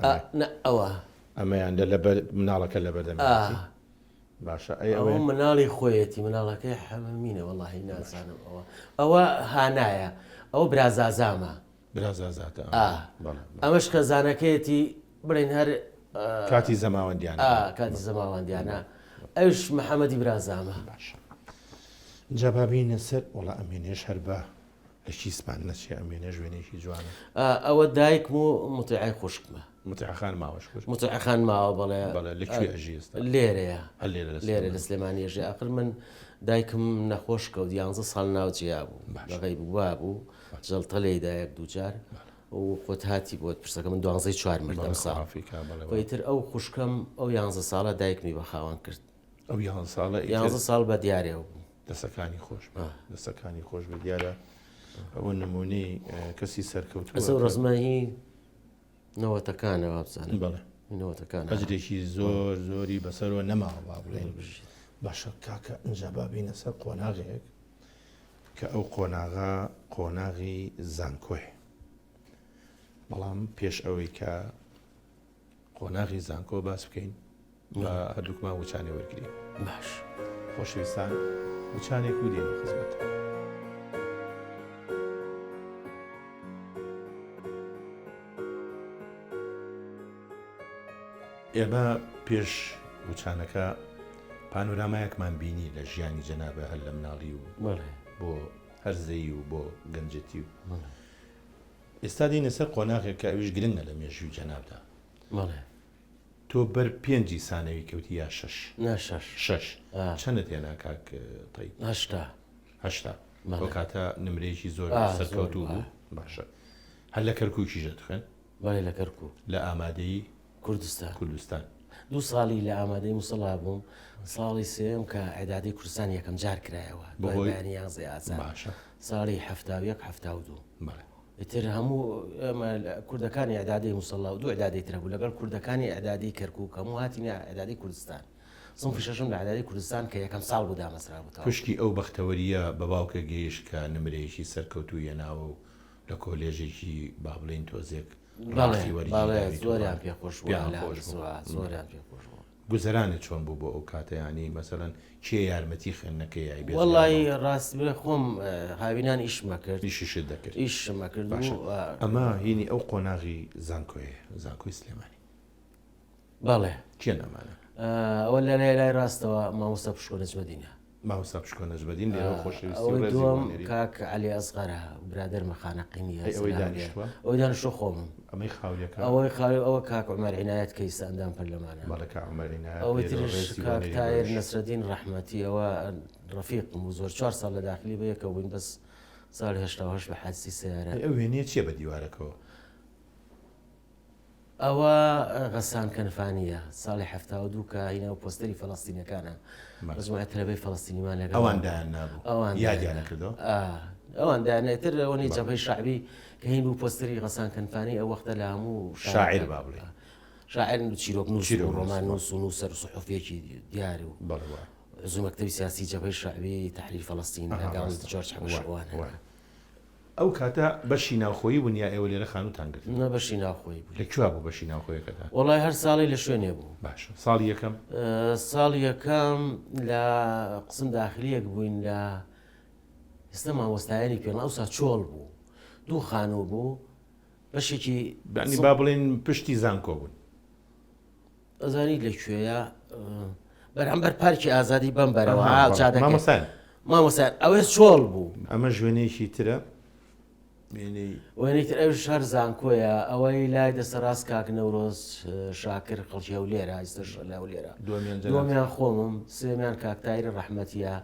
ئەوە ئەمەیان لەبەر مناڵەکە لە بەردەمێتی باشە ئەوە مناڵی خۆیەتی مناڵەکەی حەمەمینە وەڵاهی نازانم ئەوە هانایە ئەوە برازازامە برازازاتە ئەمەش خەزانەکەیەتی بڵێن هەر کاتی زەماوەندیانە کاتی زەماوەندیانە ئەوش محەممەدی برازامە باشە جەبابینە سەر وڵا ئەمێنێش هەر بە لەشی سپان نەچێ ئەمێنە ژوێنێکی جوانە ئەوە دایکم و متعای خوشکمە متعخان ماوەش خوش متعخان ماوە بەڵێ لەکوێ ئەژی ئێستا لێرەیە لێرە لە سلێمانیێژێ ئاخر من دایکم نەخۆش کەوت 11 ساڵ ناوجیا بوو بەغەی بوا بوو جەڵتە لێدا یەک دووجار و خۆت هاتی بۆت پرسەکە من 12 مردم ساڵیتر ئەو خوشکەم ئەو 11 ساڵە دایکمی بە خاوان کرد ئەو 11 ساڵ بە دیارێ بوو دەسەکانی خۆش دەسەکانی خۆش بە دیارە ئەوە نمونەی کەسی سەرکەوت ڕزمایی نەوەتەکانەوە بزانم بەڵێ نەوەتەکان ئەجرێکی زۆری بەسەرەوە نەماوە با بڵێن باشە کاکە ئەنجا بابینە سەر قۆناغێک کە ئەو قۆناغی زانکۆی بەڵام پێش ئەوەی کە قۆناغی زانکۆ باس بکەین بە هەردووکمان وچانێ وەرگین باش خۆشەویستان وچانێک و دێنە خزمەتە ئێمە پێش وچانەکە پانۆرامایەکمان بینی لە ژیانی جەنابە هەر لە مناڵی و بۆ هەرزەی و بۆ گەنجەتی و ئێستا دێنە سەر قۆناغێک کە ئەویش گرنگە لە مێژووی جەنابدا تۆ بەر 5 سانەوی کەوتی یا 6 چەندە تێنا کاک تەی 8 بۆ کاتە نمرێکی زۆر سەرکەوتوو بوو باشە هەر لە کەرکووکیژە دخێن لە کەرکوو لە ئامادەی کوردستان 2 ساڵی لە ئامادەی مووسڵا بووم ساڵی سێم کە عێدادی کوردستان یەکەم جار کرایەوە بەیانی یانزەی ئازار باشە ساڵی 1972 ئیتر هەموو کوردەکانی عێدادی مووسڵا و 2 عێدادی ترە بوو لەگەڵ کوردەکانی عێدادی کەرکووک هەموو هاتینە عێدادی کوردستان سنفی شەشم لە عێدادی کوردستان کە یەکەم ساڵ بوو دامەزرا بوو پشتی ئەو بەختەوەریە بە باوکە گەیشت کە نمرەیەکی سەرکەوتوو یەناوە و لە کۆلێژێکی با بڵێن تۆزێک زۆریان پێخۆش زۆریان پێخۆش گوزەرانت چۆن بوو بۆ ئەو کاتەیانی مەسەڵەن کێ یارمەتی خوێندنەکەی یای بێ وەڵی ڕاست بێ خۆم هاوینان ئیشمە کرد ئیشت دەکرد ئیشمە کرد ئەمە هینی ئەو قۆناغی زانکۆی سلێمانی بەڵێ کێ نەمانە ئەوە لە لای ڕاستەوە مامۆستا پشکۆ نەجمەدینە مامۆستا پشکۆ نەجمەدین لێرە خۆشەویستی ئەوەی دووەم کاک عەلی ئەزغەرە برادەر مەخانەقینی ئەوەی دانیشتووە ئەوەی دانیشتووە خۆمم ئەمەی خاوریەکە ئەوە کاک عومەر عنایەت کەیسە ئەندام پەرلەمانە بەڵێ کاک عومەر عنایەت ئەوەی ترش کاک تایر نەسرەدین ڕەحمەتی ئەوە ڕەفیقم و زۆر 4 ساڵ لە داخلی بە یەکە بووین بەس ساڵی 1970 بە حادسی سیارە ئەو وێنەیە چییە بە دیوارەکەەوە ئەوە غەسان کەنفانیە ساڵی 1970 کە هینە و پۆستەری فەڵەستینەکانە ڕزمای تەلەبەی فەڵەستینیمان لەگەڵ ئەواندایان نابوو ئەوان یادیانە کردەوە ئەوان دایانێتتر ئەوەی جەبهەی شعبی کە هین بوو پۆستەری غەسان کەنفانی ئەو وەختە لە هەموو شاعر با بڵێ شاعر و چیرۆک نووس و ڕۆمان نووس و نووسەر و سحوفێکی دیاری و عزوو مەکتەبی سیاسی جەبهەی شعبی تحریر فەڵەستین لەگەڵ جۆرج حەبەشەوان ئەو کاتە بەشی ناوخۆیی بوونیا ئێوە لێرە خانوتان گرت نە بەشی ناوخۆی بوو لەکوێ بوو بەشی ناوخۆیەکەدا وەڵای هەر ساڵی لە شوێنێ بوو باشە ساڵی یەکەم ساڵی یەکەم لە قسم داخلیەک بووین لە ئێستا مامۆستایانی پێڵ ئەوسا چۆڵ بوو دوو خانوو بوو بەشێکی بەنی با بڵێن پشتی زانکۆ بوون ئەزانی لەکوێیە بەرامبەر پارکی ئازادی بەم بەرەوە مامۆستایان ئەوێ چۆڵ بوو ئەمە ژوێنێکی ترە وێنەی تر ئەو شار زانکۆیە ئەوەی لای دەسە ڕاست کاک نەورۆز شاکر خەڵکی هەو لێرە ئیستش لە لێرە دومیان خۆمم سێمیان کاک تایر ڕەحمەتیە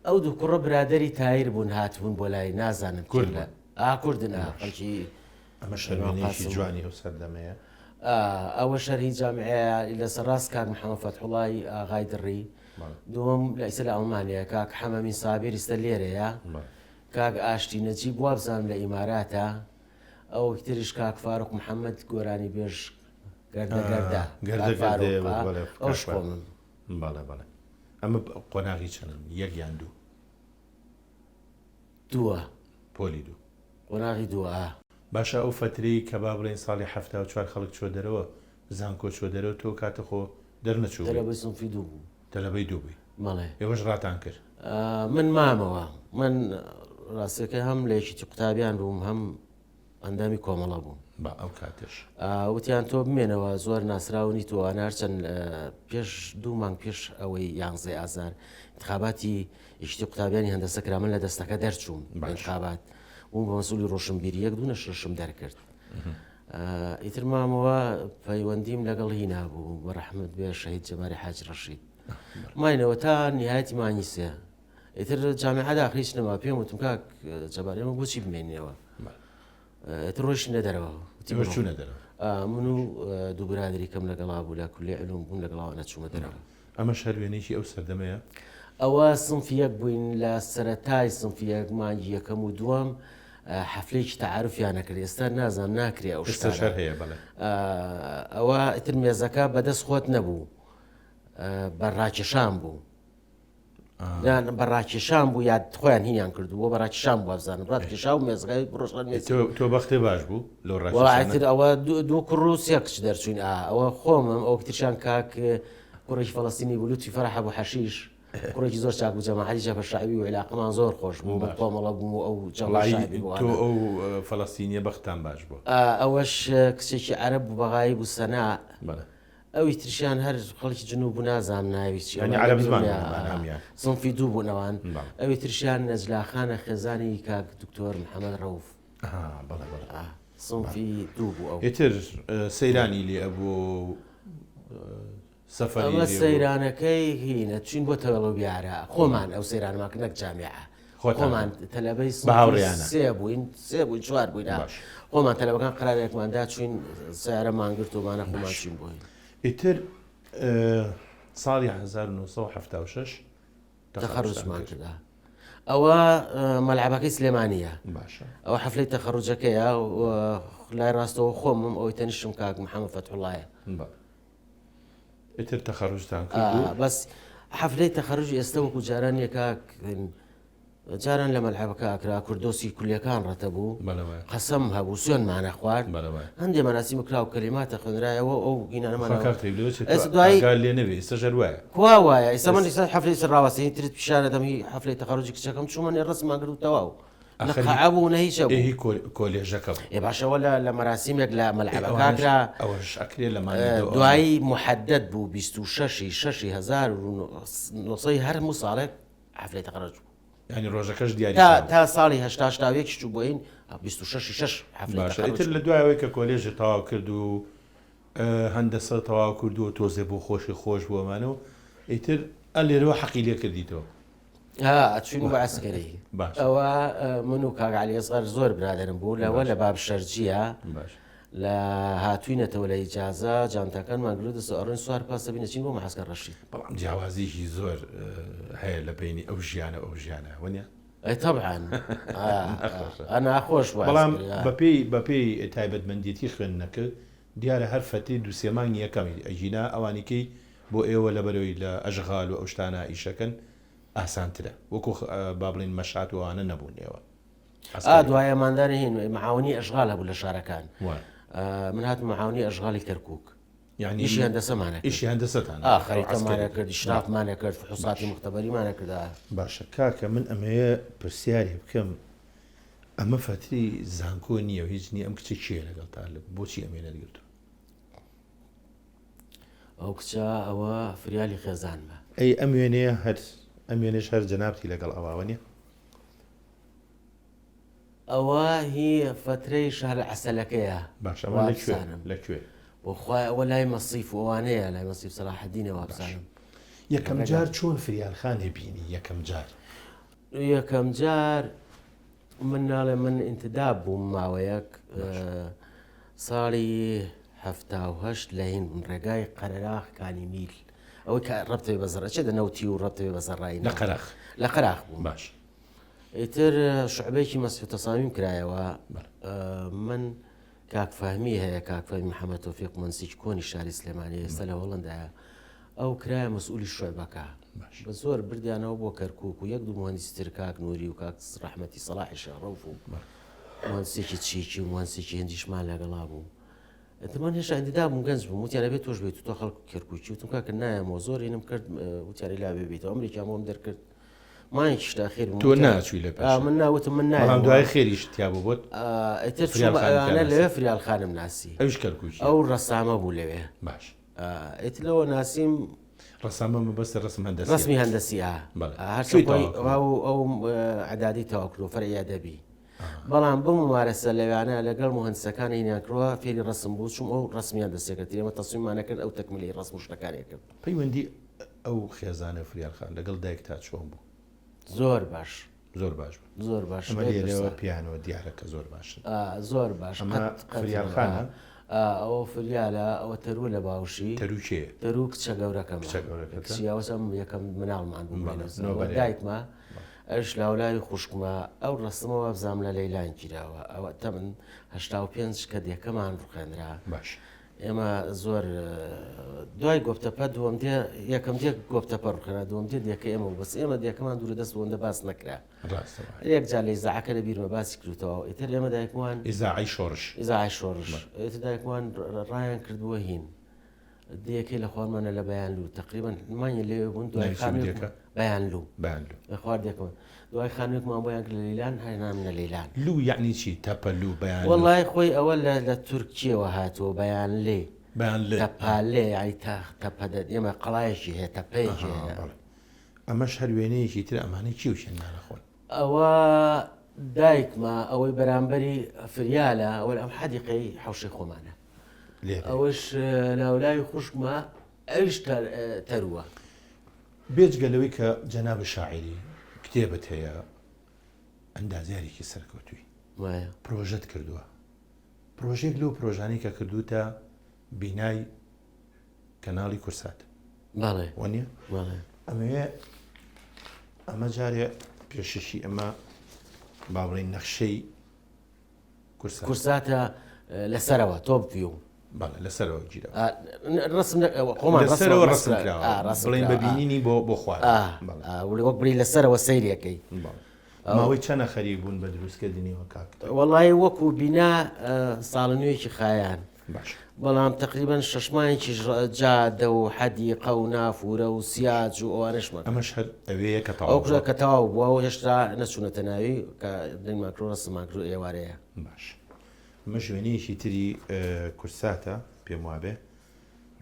ئەو دوو کوڕە برادری تایر بوون هاتبوون بۆ لای نازانم کوردە کوردنە خەڵکی ئەمە شەرمێنێکی جوانی ئەو سەردەمەیە ئەوە شەرهی جامعەیە لەسەر ڕاست کاک محەممەد فەتحوڵای ئاغای دڕی دووەم لە ئیسە لە ئەڵمانیا کاک حەمەمین سابیر ئیستا لێرەیە کاک ئاشتی نەجیب وا بزانم لە ئیماراتە ئەو تریش کاک فاروق محەممەد گۆرانی بێژ گەردەگەردا ئەوش خۆمم باڵێ باڵێ ئەمە قۆناغی چەندن یەک یان دووە پۆلی دوو قۆناغی دووە باشە ئەو فتری کە با بڵێن ساڵی 1970 خەڵک چۆ دەرەوە زانکۆ چۆ دەرەوە تۆ کاتە خۆ دەرنەچوو تەلەبەی سنفی دوو بوو تەلەبەی دوو بووی مەڵێ ئێوەش ڕاتان کرد من مامەوە من ڕاستەکە هەم لە یەکێتی قوتابیان بووم هەم ئەندامی کۆمەڵە بووم با ئەو کاتش وتیان تۆ بمێنەوە زۆر ناسراونی تۆ نارچەند پێش 2 مانگ پێش ئەوەی 11 ئازار انتخاباتی یەکێتی قوتابیانی هەندەسە کرا من لە دەستەکە دەرچووم انتخابات بووم بە مەسئولی ڕۆشنبیری یەک دوو نەششم دەرکرد ئیتر مامەوە پەیوەندیم لەگەڵ هینا بوو بە ڕەحمەت بێ شەهید جەباری حاج ڕەشید ماینەوە تا نهایەتی مانگی سێ ئیتر جامعە داخلیش نەما پێم وتم کاک جەبارێمە بۆچی بمێنیەوە ئیتر ڕۆیشتە دەرەوە چوونە دەرەوە من و دوو برادری کەم لەگەڵا بوو لە کولی علوم بوون لەگەڵاوە نەچوومە دەرەوە ئەمە شەروێنێکی ئەو سەردەمەیە ئەوە سنفیەک بووین لە سەرەتای سنفیەک مانگی یەکەم و دووەم حەفلەیەکی تەعارفیان نەکرد ئێستا نازانم ناکرێ ئەو شەر هەیە بەڵێ ئەوە ئیتر مێزەکە بەدەست خۆت نەبوو بەڕاکێشان بوو بەڕاکێشان بوو یا خۆیان هینیان کردووە بەڕاکێشان بوو بزانم ڕاتکێشا و مێزگای ڕۆژان تۆ بەختێ باش بوو لە ڕاکێشان ئەوە دوو کوڕ و سێ کچ دەرچوین ئەوە خۆمم ئەو کترشان کاک کوڕێکی فەڵەستینی بوو لوتی فەرەح بوو حەشیش کوڕێکی زۆر چاک بوو جەماعەتی جەبهە شەعبی و علاقەمان زۆر خۆش بوو بە کۆمەڵە بووم و ئەو تۆ ئەو فەڵەستینیە بەختان باش بوو ئەوەش کچێکی عەرەب بوو بەغایی بوو سەنا ئەوی ترشیان هەر خەڵکی جنوب بوو نازانم ناویچی سنفی دوو بوونەوان ئەوی ترشیان نەجلاخانە خێزانی کاک دکتۆر محەممەد ڕەوف سنفی دوو بوو ئەو ئیتر سەیرانی لێ ئەبوو ئەمە سەیرانەکەی هینە چین بۆ تەوەڵە بیارە خۆمان ئەو سەیرانماکە نەک جامیعە خۆمان تەلەبەی سێ بووین سێ بووین چوار بووین خۆمان تەلەبەکان قرارێکماندا چوین سیارەمان گرت ومانە خۆمان چین بووین ئیتر ساڵی 1976 تەخەڕوجمان کردا ئەوە مەلعبەکەی سلێمانیە ئەوە حەفلەی تەخەڕوجەکەیە لای ڕاستەوە خۆمم ئەوی تەنیشم کاک محەممەد فەتحوڵایە ئیتر تەخەڕوجتان کرد بەس حەفلەی تەخەڕوج ئێستا وەکو جاران یەکە جاران لە مەلعبەکە ئاکرا کوردۆسی کولیەکان ڕەتە بوو قەسەم هەبوو سوێنمانە خوارد هەندێک مەراسی مکرا و کەلیماتە خوێنرایەوە ئەو گینانەمانەوە وایە ئێستا من حەفلەی سەرڕاوەسەی ترت پیشانە دەمی حەفلەی تەخەڕوجی کچەکەم چوومە ڕسمان کرد و تەواو نەقەعەبوو نەهیچ کۆلێژەکە باشەوە لە مەراسیمێک لە مەلعبەکەکرا ئەوەش ئەکرێ لە دوایی محەدەد بوو 26 هەرموو ساڵێک حەفلەی تەخەڕوج بوو ینی ڕۆژەکەش دیاری تا ساڵی هەشتاوێکیش چوو بۆین 26 ئیتر لە دوایەوەی کە کۆلێژی تەواو کرد و هەندەسە تەواو کردو و تۆزێ بۆ خۆشی خۆش بووەمانەوە ئیتر لێرەوە حەقی لێ کردیتەوە ئەچوین بۆ عەسکەری ئەوە من و کاک عەلی ئەسغەر زۆر برادرم بوو لەوە لە باب شەرجیە لە هاتوینەتەوە لە ئیجازە جانتاکانمان گرۆ دەست ئەڕێن سوار پاس دەبین دەچین بۆ مەحەسکە ڕەشید. بەڵام جیاوازیشی زۆر هەیە لە بینی ئەو ژیانە وەنیە؟ ئەی طبعاً ناخۆش بەڵام بەپێی تایبەتمەندێتی خوێندنەکە دیارە هەر فەتی دووسێمانی یەکەمی ئەژینا ئەوانیکەی بۆ ئێوە لە بەرەوەی لە ئەژغال و ئەو شتانە ئیشەکەن ئاسانترە وەکو با بڵین مەشات وانە نەبوون ئێوە. دوایە ماندانی هین معاونی ئەژغال هەبوو لە شارەکان من هاتم معاونی ئەژغالی کەرکووک یعنی ئیشی هەندەسەمانە ئیشی هەندەسەتان خەریتەمانە کرد شرافمانە کرد فحوساتی مختبەریمانە کردا. باشە کاکە من ئەمەیە پرسیاری بکەم ئەمە فەتری زانکۆ نییە و هیچ نییە ئەم کچە کێ لەگەڵ تا بۆچی ئەمێنە گرتو؟ ئەو کچە ئەوە فریالی خێزانمە. ئەی ئەم وێنەیە ئەم وێنێش هەر جەنابتی لەگەڵ ئەوە نیە؟ ئەوە هی فترەی شار عسەلەکەیە. باش لەکوێ؟ بۆخوای ئەوە لای مەسیف ئەوانەیە لای مەسیف سەلاحەدینەوە بزانم. یەکەم جار چۆن فریالخانێ بینی؟ یەکەم جار من ناڵێ من ئینتداب بووم ماوەیەک ساڵی 1970 لە هین بووم ڕێگای قەرەراخ کانی میل ئەوەی کە ڕەبتەوەی بەزەڕ چێ دەنەوتی و ڕەبتەوەی بەزەڕایی لە قەراخ بووم. باش ئیتر شعبێکی مەسیح تەسامیم کرایەوە من کاکفەهمی هەیە کاکفەهمی محەممەد تۆفیق منسیج کۆنی شاری سلێمانی ئێستا لە هۆڵندایە ئەو کرایە مەسئولی شعبەکە بە زۆر بردیانەوە بۆ کەرکووک و یەک دوو مهندسی تر کاک نووری و کاک ڕەحمەتی سەلاحی شەڕەوف و مهندسێکی چیکی و مهندسێکی هێندیشمان لەگەڵا بوو. ئەتمان هێشتا ئەندیدا بووم گەنج بووم وتیانە بێت تۆش بێت تۆ خەڵک کەرکووکی وتم کاکە نایەمەوە زۆر هێنم کرد وتیاری لا بێتەوە ئەمریکا بۆم دەرکرد مایکیشتا خێر تۆ ناچووی لە پێش من ناوتم من نایە دوای خێریش تیا بوو بۆت ئیتر چوومە لەوێ فریالخانم ناسی ئەوش کەرکووکی ئەو ڕەسامە بوو لەوێ. باش ئیتر لەوە ناسیم ڕەسامە مەبەستە ڕسمی هەندەسی ئەو عەدادی تەواو فەرعی ئەدەبی بەڵام بم ممارەسە لەوانە لەگەڵ مهندسەکانی هینیانکڕوە فێری ڕسم بوو چوم ئەو ڕسمیان دەستێکرد ئێمە تەسمیمانە کرد ئەو تەکمیلی ڕسم و شتەکانی کرد. پەیوەندی ئەو خێزانە فریالخان لەگەڵ دایک تا چۆن بوو؟ زۆر باش زۆر باش ئەمە پیانەوە دیارەکە زۆر باش زۆر باش فریالخانە ئەوە فریالە ئەوە تەروە لە باوشی تەروکێ تەروو کچە گەورەکەمسیاوەسم یەکەم مناڵمان بوو دایکمە ئەش لاولای خوشکمە ئەو ڕستمەوە بزانام لە لەیلان گیراوە ئەوە تە من 85 کە دێکەمان ڕوخێنرا. باش ئێمە زۆر دوای گۆپتەپە دووەم دێ یەکەم دێک گۆپتەپە ڕوخێنرا دووەم دێ دێکە ئێمە بەس ئێمە دێکەمان دوورە دەست بۆندە باس نەکرا یەک جار لە ئیزاعەکە لە بیرمە باسی کردوتەوە ئیتر ئێمە دایکمان ئیزاعی شۆڕش ئێتر دایکمان ڕایان کردووە هین دیەکەی لە خوارمانە لە بەیانلوو تقریبان مانیە لێ بوون دوای بەیانلوو خوار دێکەوە دوای خانوێکمان بۆیان کرد لە لەیلان هەرنامە لەیلان لوو یعنی چی تەپە لوو بەیان وەڵای خۆی ئەوە لە تورکیەوە هاتووە بەیان لێ تەپالێ یعنی تەپەدەت ئێمە قەڵایەکی هەیە تەپەیەکی هەیە. ئەمەش هەر وێنەیەکی تر ئەمانەی چی و شێنانەخۆن ئەوە دایکمە ئەوەی بەرامبەری فریالە ئەوە ئەم حەدیقەی حەوشەی خۆمانە ئەوەش لاولای خوشکمە ئەوش تەرووە. بێجگەلەوەی کە جەنابە شاعیری کتێبت هەیە ئەندازیارێکی سەرکەوتووی پرۆژەت کردووە پرۆژێک لەو پرۆژانی کە کردوتە بینای کەناڵی کورسات وانە ئەمە جارێ پێششی ئەمە با بڵێن نەخشەی کورساتە لەسەرەوە تۆ بویوم لەسەرەوە گیرە بڵین بەبینینی بۆ خوار وەک بڵی لەسەرەوە سەیرەکەی ماوەی چەنە خەریک بوون بە دروستکردنیەوە کاک؟ وەڵی وەکو بینا ساڵ نوێکی خایان باش بەڵام تقریبان 6 مانگی جادە و حەدیقە و نافورە و سیاج و ئەوانەشمان ئەمەش هەر ئەوەیە کە تەواو بووە و هێشتا نەچوونەتە ناوی کە دەنماکرۆ ڕسمماکرۆ ئێوارەیە. باش ئەمە شوێنەیەکی تری کورساتە پێم وابێ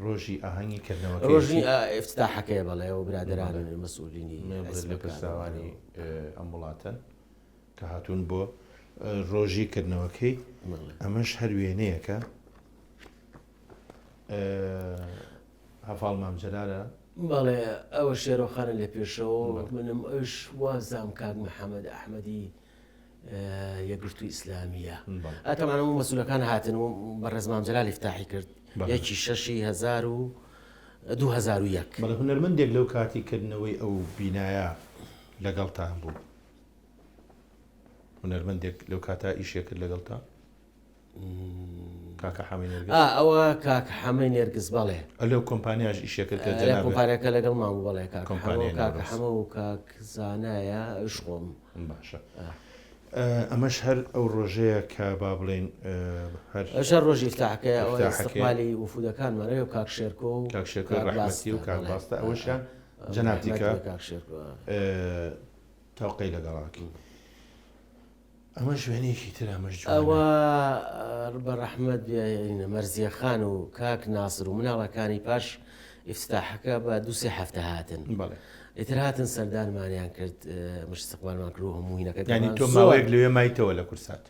ڕۆژی ئاهەنگی کردنەوە ڕۆژی ئفتتاحەکەی بەڵێەوە برادران مەسئولینی لە پرساوانی ئەم وڵاتەن کە هاتوون بۆ ڕۆژی کردنەوەکەی ئەمەش هەر وێنەیەکە هەفاڵ مامجلالە بەڵێ ئەوە شێرۆخانە لێ پێشەوە منم ئەوش وازام کاک محەممەد ئەحمەدی یەکگرتووی ئیسلامیە ئەتەمان هەموو مەسوولەکان هاتن و بەڕێز مام جەلال ئیفتاحی کرد یەکی 2001 بەڵێ هونەرمەندێک لەو کاتی کردنەوەی ئەو بینایە لەگەڵتان بوو هونەرمەندێک لەو کاتا ئیشێ کرد لەگەڵتا کاکە حەمەی نێرگس ئەوە کاکە حەمەی نێرگس بەڵێ لەو کۆمپانیاش ئیشێ کرد کە کۆمپانیاکە لەگەڵ مام بوو بەڵێ کاکە حەمە و کاک زانایە شخۆم باشە ئەمەش هەر ئەو ڕۆژەیە کە با بڵێن هەر ڕۆژی ئیفتاحەکە ئەوە استقبالی وفودەکانمانەوە و کاک شێرکۆ و کاک شێرکۆ ڕەحمەتی و کاک باستە ئەوەشیان جەنابتیکە تاوقەی لەگەڵاکی ئەمە ژوێنێکی تر ئەمەش ئەوە بەڕەحمەت مەرزیە خان و کاک ناسر و مناڵەکانی پاش ئیفتاحەکە بە 2-3 هەفتە هاتن ئیتر هاتن سەردانمانیان کرد مشتستقبالمان کرد و هەموو هینەکە ینی تۆ ماوەیەک لەوێ مایتەوە لە کورسات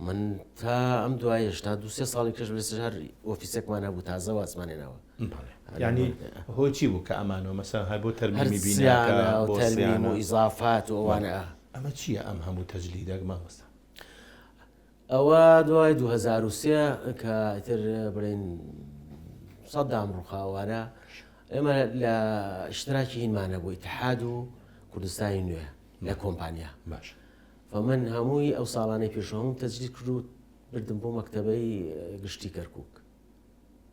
من تا ئەم دوای هێشتا 2-3 ساڵی کەش هەر ئۆفیسێکمان هەبوو تازە وازمانێنەوە ینی هۆچی بوو کە ئەمانەوە مەسەڵ هەر بۆ تەرمیمی بیناکە بۆ تەرمیم و ئیزافات و ئەوانە ئەمە چییە ئەم هەموو تەجلیدەک مامۆستا ئەوە دوای 2003 کە ئیتر بڵێن سەدام ڕووخاوانە ئێمە لە اشتراکی هینمانە بوو ئیتحاد و کوردستانی نوێ لە کۆمپانیا باش فمن هەمووی ئەو ساڵانەی پێشەوەم تەجدید کرد و بردم بۆ مەکتەبەی گشتی کەرکووک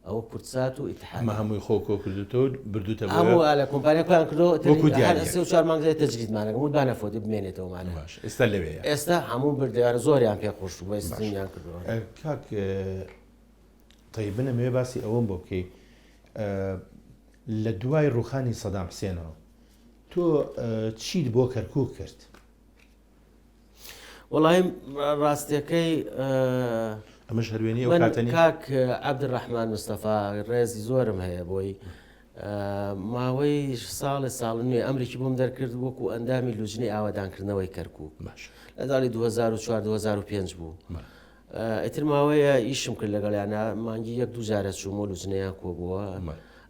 ئەوە کورتسات و ئیتحاد هەمووی خۆکۆ کردوتەوە بردوتە هەموو لە کۆمپانیاکان کردەوە 3-4 مانگی تەجدیدمانەکە وتبانە فۆتی بمێنێتەوەمانە ئێستا لەوەیە ئێستا هەموو بردیارە زۆریان پێخۆش بوو ئێستایان کردەوە کاک تەیبنە مێ باسی ئەوەم بۆ بکەی لە دوای ڕوخانی سەدام حسێنەوە تۆ چیت بۆ کەرکووک کرد وەڵای ڕاستیەکەی ئەمەش هەروێنی ئەو کاتەنی کاک عەبدوڕەحمان مستەفا ڕێزی زۆرم هەیە بۆی ماوەی ساڵ نوێ ئەمریکی بۆم دەرکرد وەکو ئەندامی لوجنەی ئاوادانکردنەوەی کەرکووک باش لەداڵی 2004-2005 بوو ئیتر ماوەیە ئیشم کرد لەگەڵیانە مانگی 1-2 جارە چوومە لوجنەیان کۆبووە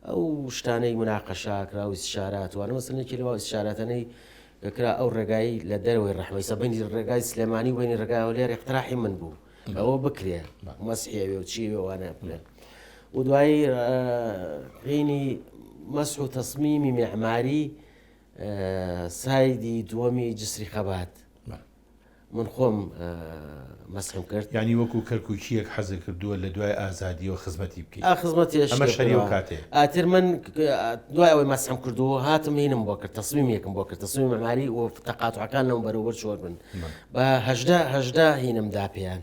ئەو شتانەی مناقەشاکرا و ئیسشارات وانە مەسەلێکی لەوە ئیسشاراتانەی کەکرا ئەو ڕێگایی لە دەرەوەی ڕەحمەی سەبەنی ڕێگای سلێمانی و بینی ڕێگایەوە لێر اقتراحی من بوو ئەوە بکرێ مەسحێوێ و چیوێ وانە بێ و دوایی غینی مەسح و تەسمیمی معماری سایدی دووەمی جسری خەبات من خۆم مەسحم کرد ینی وەکو کەرکووکیەک حەزە کردووە لە دوای ئازادیەوە خزمەتی بکەیت خزمەتی ئەمە شەریە و کاتێ ئاتر من دوای ئەوەی مەسحم کردووە هاتم هینم بۆ کرد تەسمیمێکم بۆ کرد تەسمیم معماری و تەقاتوعەکان لەم بەروبەر چۆر بن بە هەژدا هینمدا پێیان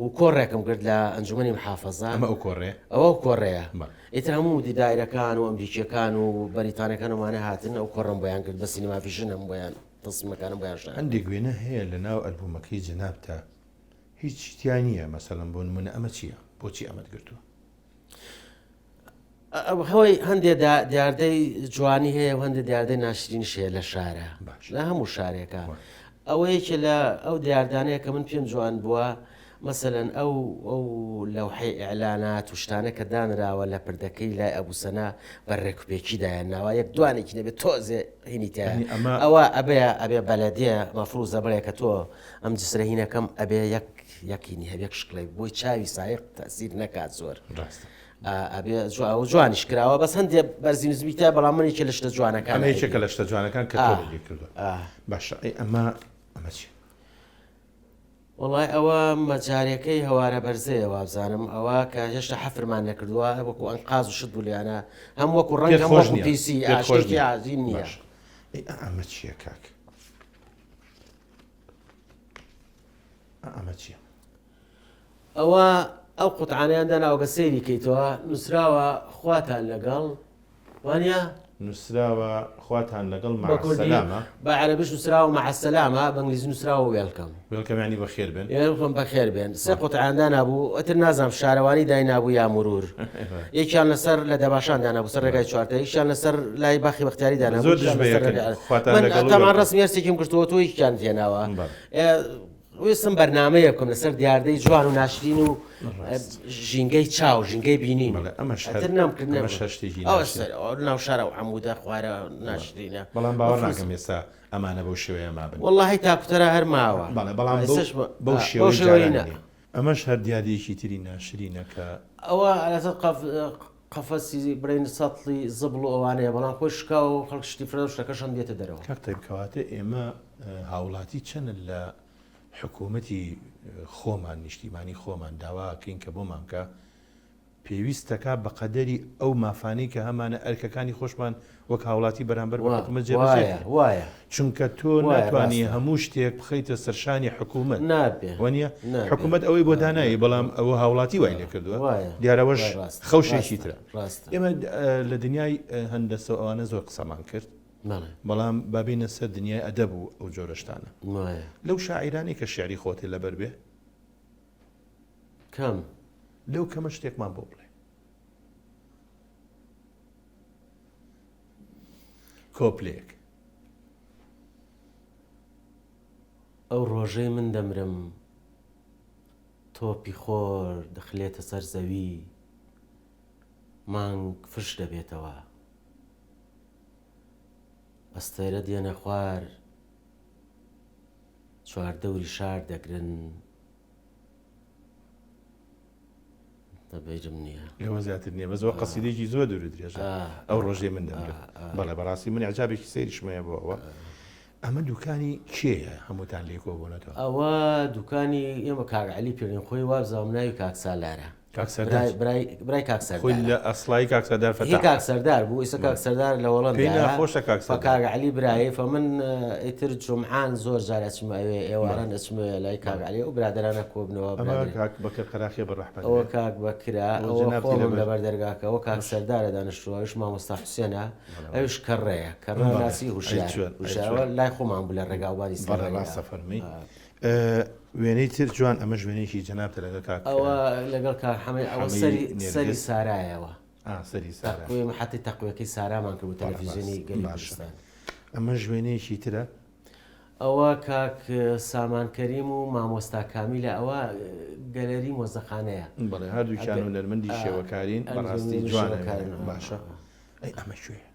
و کۆڕێکم کرد لە ئەنجومەنی محافەزە ئەمە ئەو کۆڕێ ئەوە کۆڕەیە ئیتر هەموو دیدایرەکان و ئەمریکیەکان و بەریتانەکان ومانە هاتن ئەو کۆڕم بۆیان کرد بە سینیمافیژنم بۆیان تەسمیمەکانم بۆیانشان هەندێک وێنە هەیە لە ناو ئەلبومەکەی جەنابتە هیچ شتیان نییە مەسەڵەن بۆ نمونە ئەمە چییە بۆچی ئەمەت گرتووە هەوەی هەندێک دیاردەی جوانی هەیە و هەندێک دیاردەی ناشرین شەیە لە شارە لە هەموو شارێکە ئەوەیەکە لە ئەو دیاردانەیە کە من پێم جوان بووە مەسەلەن ئەو لەوحەی ئیعلانات و شتانە کە دانراوە لە پردەکەی لای ئەبوسەنا بەڕێکوپێکیدایە ناوە یەک دوانێکی دەبێت تۆزێ هینیتە ئەوە ئەبێ بەلەدێ مەفروزە بڵێکە تۆ ئەم جسرە هینەکەم ئەبێ یەکینی هەبێ شکڵی بۆی چاوی سایق تەسیر نەکات زۆر ئەبێ جوانیش کراوە بەس هەندێک بەرزی نزمیتە بەڵام منێکی لە شتە جوانەکان ئەمەیەکە لە شتە جوانەکان کە تۆ کردووە باشە ئەمە چی وڵای ئەوە مەجارەکەی هەوارە بەرزەیە وابزانم ئەوە کە هێشتا حەفرمان نەکردووە وەکو ئەنقاز و شت بولیانە هەم وەکو ڕەنگ هەم وەکو پیسی ئاشتێکی عازیم نییە ئەمە چییە کاک ئەمە چییە ئەوە ئەو قوتعانیان داناوگە سەیری کەیتەوە نووسراوە خواتان لەگەڵ وانە نووسراوە خواتان لەگەڵ مەعسەلامە بە عەرەبیش نووسراوە مەعسەلامە بە ئینگلیزی نووسراوە وێلکەم وێلکەم ینی بەخێر بێن وێلکەم بەخێر بێن سێ قوتعان دانابوو ئەتر نازانم شارەوانی داینابوو یا مرور یەکیان لەسەر لە دەباشان دانابوو سەر ڕێگای چوارتە یەکیان لەسەر لای باخی بەختیاری دانابوو زۆر دژ بە یەکن خواتان لەگەڵ تامان ڕسمی هەرسێکیم کردووە تۆ یەکیان تێناوە وێستم بەرنامەیە بکەم لەسەر دیاردەی جوان و ناشرین و ژینگەی چاو ژینگەی بینین ناو شارە و هەموودا خوارە ناشرینە بەڵام باوە ناکەم ئێستا ئەمانە بەو شێوەیە مابن واللهی تاکوتەرە هەر ماوە بەڵام بەو شێوەیە ئەمەش هەر دیادێکی تری ناشرینەکە ئەوە قەفەسی برین سەڵی زبڵ و ئەوانەیە بەڵام خۆی شکا و خەڵکشتی فرە شتەکەشان دێتە دەرەوە کاکتەی بکەواتە ئێمە هاوڵاتی چەند لە حکوومەتی خۆمان نیشتیمانی خۆمان داواکەین کە بۆمان کە پێویستەکە بە قەدەری ئەو مافانەی کە هەمانە ئەرکەکانی خۆشمان وەک هاوڵاتی بەرامبەر بە حکوومەت جێبەجێ وایە چونکە تۆ ناتوانانی هەموو شتێک بخەیتە سەرشانی حکوومەت نابێ وانە حکوومەت ئەوەی بۆ دانایی بەڵام ئەوە هاوڵاتی وای لێ کردووە دیارەوەش خەوشێکی ترە ئێمە لە دنیای هەندەسە ئەوانە زۆر قسەمان کرد بەڵام بابینە سەر دنیای ئەدەب و ئەو جۆرەشتانە لەو شاعیرانی کە شعری خۆتی لەبەر بێ کەم لەو کەمە شتێکمان بۆ بڵێ کۆپلێک ئەو ڕۆژەی من دەمرم تۆپی خۆر دەخلێتە سەر زەوی مانگ فرش دەبێتەوە ئەستێرە دێنە خوار چواردەوری شار دەگرن دەبێجم نییە لەوە زیاتر نییە بەزەوە قەسیدێکی زۆر دوور درێژە ئەو ڕۆژێ من دەمرم بەڵێ بەڕاستی من عجابێکی سەیریشمەیە بۆەوە ئەمە دوکانی کێیە هەمووتان لێکۆ بوونەتەوە ئەوە دوکانی ئێمە کاگعلی پێڵین خۆی وابزانم ناوی کاکسالارە برای کاکسەردار لە ئەسڵایی کاکسەردار هی کاکسەردار بوو ئێستا کاکسەردار لە وەڵەمدا خۆشە کاگعلی برایە فمن ئیتر جمعان زۆر جار ئەچمە ئێواران ئەچمە لای کاگعلی و برادرانە کۆبنەوە بەکە قەراخی بەڕەحمەت ئەوە کاک بەکرا ئەوە خۆم لەبەر دەرگاکەەوە کاکسەردارە دانیشتووەش مامۆستا حوسێنە ئەوش کەڕەیە کەڕە ناسی هوشیارەوە لای خۆمان بوو لە ڕێگاوباری ڕاستە فەرمی وێنەی تر جوان ئەمە ژوێنێکی جەنابتە لەگەڵ کاک ئەوە لەگەڵ کاک حەمەی ئەوە سەری سارایەوە سەری سارا حتی تەقویەکەی سارامان کرد تەلەڤیزیۆنی گەلی کوردستان ئەمە ژوێنەیەکی ترە ئەوە کاک سامان کەریم و مامۆستا کامیلە ئەوە گەلەری مۆزەخانەیە بەڵێ هەردووکیان و نەرمەندی شێوەکارین بەڕاستی جوانە باشە ئەمە کوێیە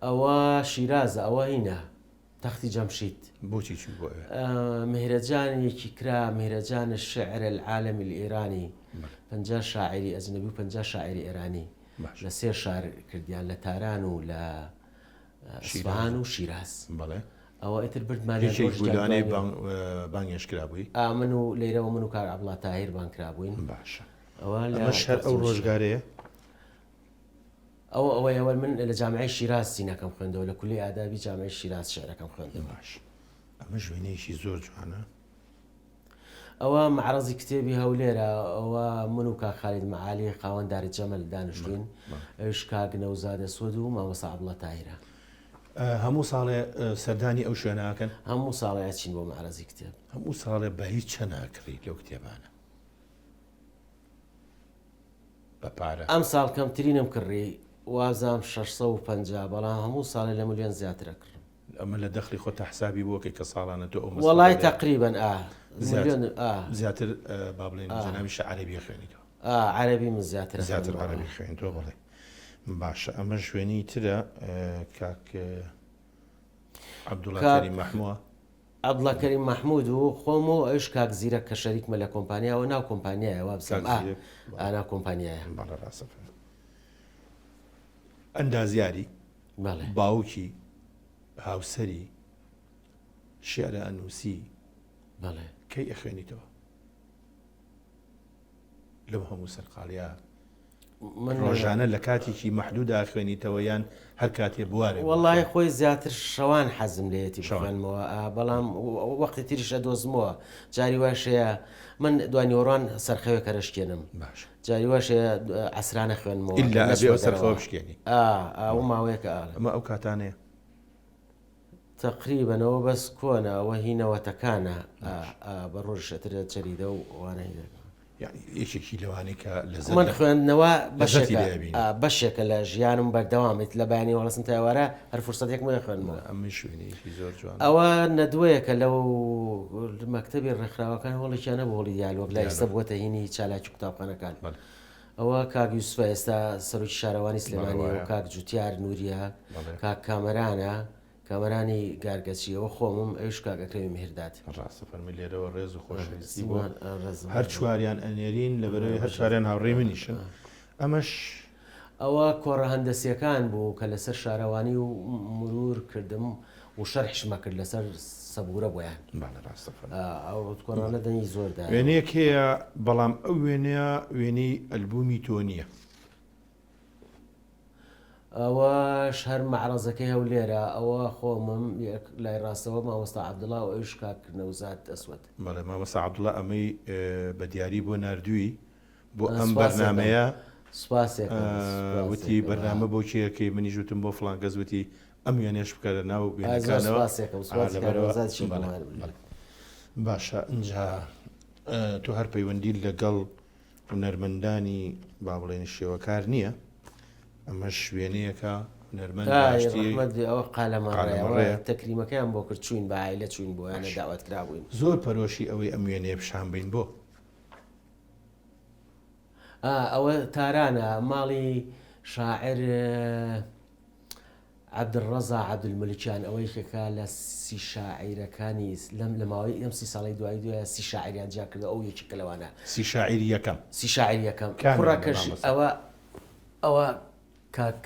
ئەوە شیرازە ئەوە هینە تەختی جەمشید بۆچی چوو بۆ مهرەجانێکی کرا مهرەجان الشعر العالمی الئێرانی 50 شاعری ئەجنەبی و 50 شاعری ئێرانی لە 3 شار کردیان لە تاران و لە ئەسفەهان و شیراز بەڵێ ئەوە ئیتر بردمانەی بانگێش کرابووی من و لێرەوە من و کار عەبدوڵڵا تاهیر بان کرابووین باشە ئەمە شەر ئەو ڕۆژگارەیە ئەوە من لە جامعی شیراز سینەکەم خوێندەوە لە کولی ئادابی جامعی شیراز شعرەکەم خوێندەوە باش ئەمە ژوێنەیەکی زۆر جوانە ئەوە معرەزی کتێبی هەولێرە ئەوە من و کاک خالید مەعالی خاوەنداری جەمەل دانیشتوین ئەوش کاک نەوزادە سۆد و مامۆستا عەبدوڵڵا تاهیرە هەموو ساڵێ سەردانی ئەو شوێناکەن هەموو ساڵێ ئەچین بۆ معرەزی کتێب هەموو ساڵێ بە هیچ چەناکڕیت لەو کتێبانە بە پارە ئەم ساڵ کەمترینم کڕی وازام 650 بەڵام هەموو ساڵی لە ملیۆن زیاترە کڕم ئەمە لە دەخلی خۆتە حسابی بۆکەی کە ساڵانە تۆ ئەو وەڵای تقریبا زیاتر با بڵێن جەناویشە عەرەبی خوێنیتەوە عەرەبی من زیاتر عەرەبی خوێنیتەوە بڵێ باشە ئەمە شوێنی ترە کاک عەبدوڵڵا کەریم مەحمووە عەبدوڵڵا کەریم مەحموود و خۆم و ئەوش کاک زیرەک کە شەریکمە لە کۆمپانیاوە ناو کۆمپانیایەوە بزانم ناو کۆمپانیایە بەڵێ ڕاستە ئەندازیاری باوکی هاوسەری شێعرە ئەنووسی کەی ئەخوێنیتەوە لەو هەموو سەرقاڵیا ڕۆژانە لە کاتێکی مەحدوودا خوێنیتەوە یان هەر کاتێ بوارێ وەڵای خۆی زیاتر شەوان حەزم لێتی بخوێنمەوە بەڵام وەختی تریشە دۆزمەوە جاری واشەیە من دوانی وەڕوان سەرخەوێ کەرەشکێنم جاری واشەیە عەسرانە خوێنمەوە ئیلا ئەبێ ئەو سەرخەوە بشکێنی ئەو ماوەیەکە ئەمە ئەو کاتانەیە تقریبەنەوە بەس کۆنە ئەوە هینەوەتەکانە بە ڕۆژ شەترە جەریدە و وانە یعنی یەکێکی لەوانەی کە لەزەت من خوێندنەوە بەشێکە لە ژیانم بەردەوامێت لە بەیانی وەڵەسم تاوارە هەر فرسەتێک مە خوێنمەوە ئەمە شوێنێکی زۆر جوان ئەوە نەدوەیەکە لەو مەکتەبی ڕێکخراوەکان هەڵێکیانە بۆ هەڵی دیالۆگ لای ئێستا بووەتە هینی چالاکی قوتابخانەکان ئەوە کاک یوسفە ئێستا سەرۆکی شارەوانی سلێمانی و کاک جوتیار نووریە کاک کامەرانە کامەرانی گارگەچیەوە خۆمم ئەوش کاکەکەوی مهردات ڕاستە فەرمی لێرەوە ڕێز و خۆشەویستی بۆ هەر چواریان ئەنێرین لەبەرەوەی هەر چواریان هاوڕێ منیشن ئەمەش ئەوە کۆڕە هەندەسیەکان بوو کە لەسەر شارەوانی و مرور کردم و شەرحشمە کرد لەسەر سەبورە بۆیان ئەو کۆڕانە دەنگی زۆردا وێنەیەک هەیە بەڵام ئەو وێنەیە وێنەی ئەلبومی تۆ نییە ئەوەش هەر مەعرەزەکەی هەولێرە ئەوە خۆمم لای ڕاستەوە مامۆستا عەبدوڵڵا و ئەوش کاک نەوزاد ئەسوەد بەڵێ مامۆستا عەبدوڵڵا ئەمەی بە دیاری بۆ ناردووی بۆ ئەم بەرنامەیە سوپاسێک وتی بەرنامە بۆ کێیەکەی منیش وتم بۆ فڵان کەس وتی ئەم وێنێش بکارە ناو وێنەکانەوە باشە اینجا تۆ هەر پەیوەندی لەگەڵ هونەرمەندانی با بڵێن شێوەکار نییە ئەمە شوێنەیەکە نەرمەندی ئەوە قالەمەڕێ تەکریمەکەیان بۆ کرد چوین بە عایلە چوین بۆ یانە داوات کرابووین زۆر پەرۆشی ئەوەی ئەم وێنەیە پیشان بین بۆ ئەوە تارانە ماڵی شاعر عەبدولڕەزا عەبدولمەلیکیان ئەوەی کەکا لە سی شاعیرەکانی لە ماوەی ئەم سی ساڵی دوای دوایە سی شاعریان جا کردە ئەو یەکێکە لەوانە سی شاعیری یەکەم سی شاعری یەکەم کوڕەکەش ئەوە کاک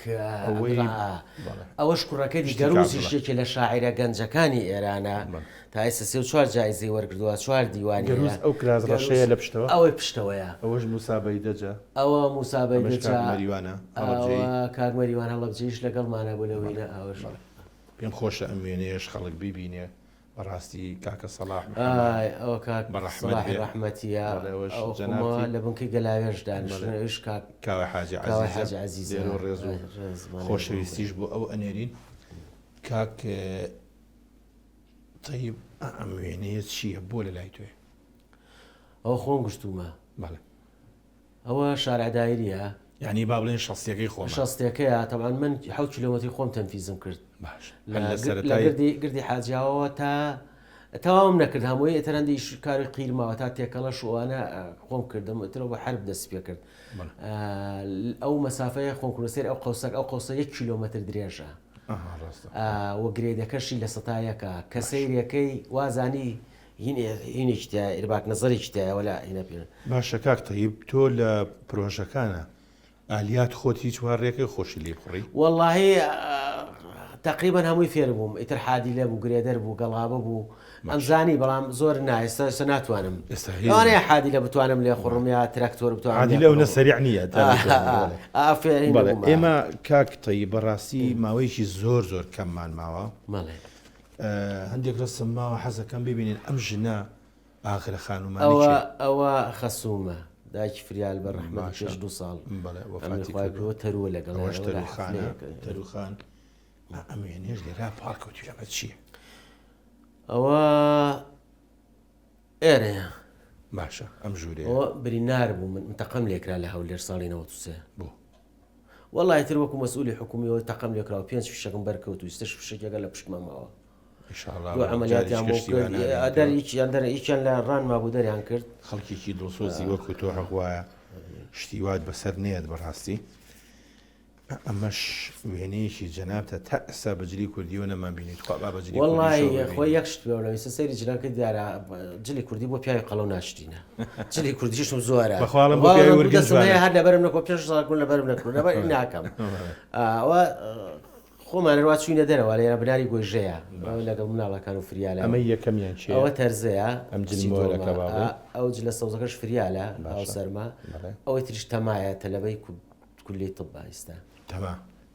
ئەوەش کوڕەکەی گەروزیشتێکی لە شاعیرە گەنجەکانی ئێرانە تا ئێستا 34 جایزەی وەرگردووە 4 دیوانی ئەو کرازڕەشەیە لە پشتەوە ئەوەی پشتەوەیە ئەوەش موسابەی دەجا ئەوە موسابەی دەجا مەریوانە کاک مەریوان هەڵەبجێش لەگەڵمانە بۆ لەوەینە ئەوەش پێم خۆشە ئەم وێنەیەش خەڵک ببینێ بەڕاستی کاکە سەلاح ئەوە کاک سەلاحی ڕەحمەتیە لە بنکەی گەلاوێژ دانیشتنەوەش کاوە حاجی عەزیزە ڕێز و خۆشەویستیش بۆ ئەو ئەنێرین کاک طيب ئەم وێنەیە چییە بۆ لە لای توێ ئەوە خۆم گشتومە بەڵێ ئەوە شارەدایریە یعنی با بڵێن شەستیەکەی خۆم شەستیەکەیە تەمان من 7 کیلۆمەتری خۆم تەنفیزم کرد لە گردی حاجیاوەوە تا تەواوم نەکرد هەمووی ئێتەرەندی کاری قیرماوە تا تێکەڵە شوانە خۆم کردم ئەترەوە بە حرب دەست پێ کرد ئەو مەسافەیە خۆم کردسێر ئەو قەوسەک ئەو قەوسە 1 کیلۆمەتر درێژە وە گرێدەکەشی لە سەتایەکە کە سەیرەکەی وازانی هینێکتە ئێرباک نەزەرێکی تایە وەلا هینە پێ باشە کاک تەیب تۆ لە پرۆژەکانە ئالیات خۆت هیچ وارڕێکی خۆشی لێ بخڕی وەڵڵاهی تقریبا هەمووی فێر بووم ئیتر حادی لە بوو گرێدەر بوو گەڵابە بوو ئەمزانی بەڵام زۆر نایستا ناتوانم ئەوانەیە حادی لە بتوانم لێ خوڕم یا تراکتۆر بتوانم عادی لەو نەسەریع نییە ئێمە کاک تەیب بەڕاستی ماوەیەکی زۆر زۆر کەممان ماوە هەندێک ڕستم ماوە حەزەکەم ببینین ئەم ژنە ئاخرە خانومانی ئەوە خەسوومە دایکی فریال بە ڕەحمەت پێش 2 ساڵ تەروە لەگەڵ تەروخان ئەم وێنەیەش لێرا پاڵکەوتی ئەمە چییە ئەوە ئێرەیە باشە ئەم ژوورێ برینار بوو من تەقەم لێکرا لە هەولێر ساڵی 93 بوو وەڵای تر وەکو مەسئولی حکومیەوە تەقەم لێکراوە 5 فشەکەم بەرکەوت و 6 فشێکەکە لە پشتمەمەوە عملیاتیان بۆ کرد هیچیان لە ڕانما بوو دەریان کرد خەڵکێکی دڵسۆزی وەکو تۆ حەقوایە شتیوات بەسەر نێت بەڕاستی ئەمەش وێنەیەکی جەنابتە تا ئێستا بەجلی کوردیەوە نەمان بینیت بەجلی وەڵڵی خۆی یەک شت پێوەویستە سەیری جلانکە دیارە جلی کوردی بۆ پیاوی قەڵەو ناشتینە جلی کوردیشم زۆرە هەر لەبەرم نەکۆ 5 ساڵ لەبەرم نەکرد لەبەر ناکەم خۆمانەوە چوینە دەرەوە لێرە بناری گۆژەیە لەگەڵ مناڵەکان و فریالە ئەمە یەکەمیان چی ئەوە تەرزەیە ئەم جلمۆرەکە ئەو جلە سەوزەکەش فریالە ئەو سەرما ئەوەی تریش تەمایە تەلەبەی کولی طب ئێستا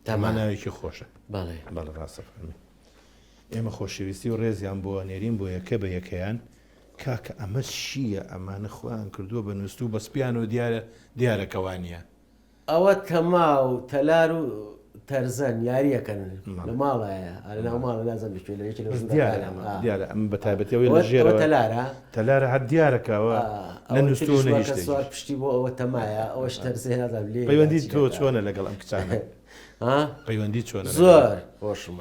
تەماناوێکی خۆشە بەڵێ بەڵێ ڕاستە فەرمی ئێمە خۆشەویستی و ڕێزیان بۆ نێرین بۆ یەکە بە یەکەیان کاکە ئەمە چییە ئەمانە خۆیان کردووە بە نووسست و بەسپیان و دیارەکەوانیە ئەوە تەما و تەلار و تەرزەن یاریەکەن لە ماڵایە لە ناو ماڵە نازم بچێت لە یەکی لە دیارە ئەم بە تایبەتەوەی لە ژێرەوە تەلارە هەر دیارەکەەوە لە نووسونە هیچ سوار پشتی بۆ ئەوە تەمایە ئەوەش تەرزێ نازم لێ پەیوەندی تۆ چۆنە لەگەڵ ئەم کچانە پەیوەندی چۆنە زۆر خۆشم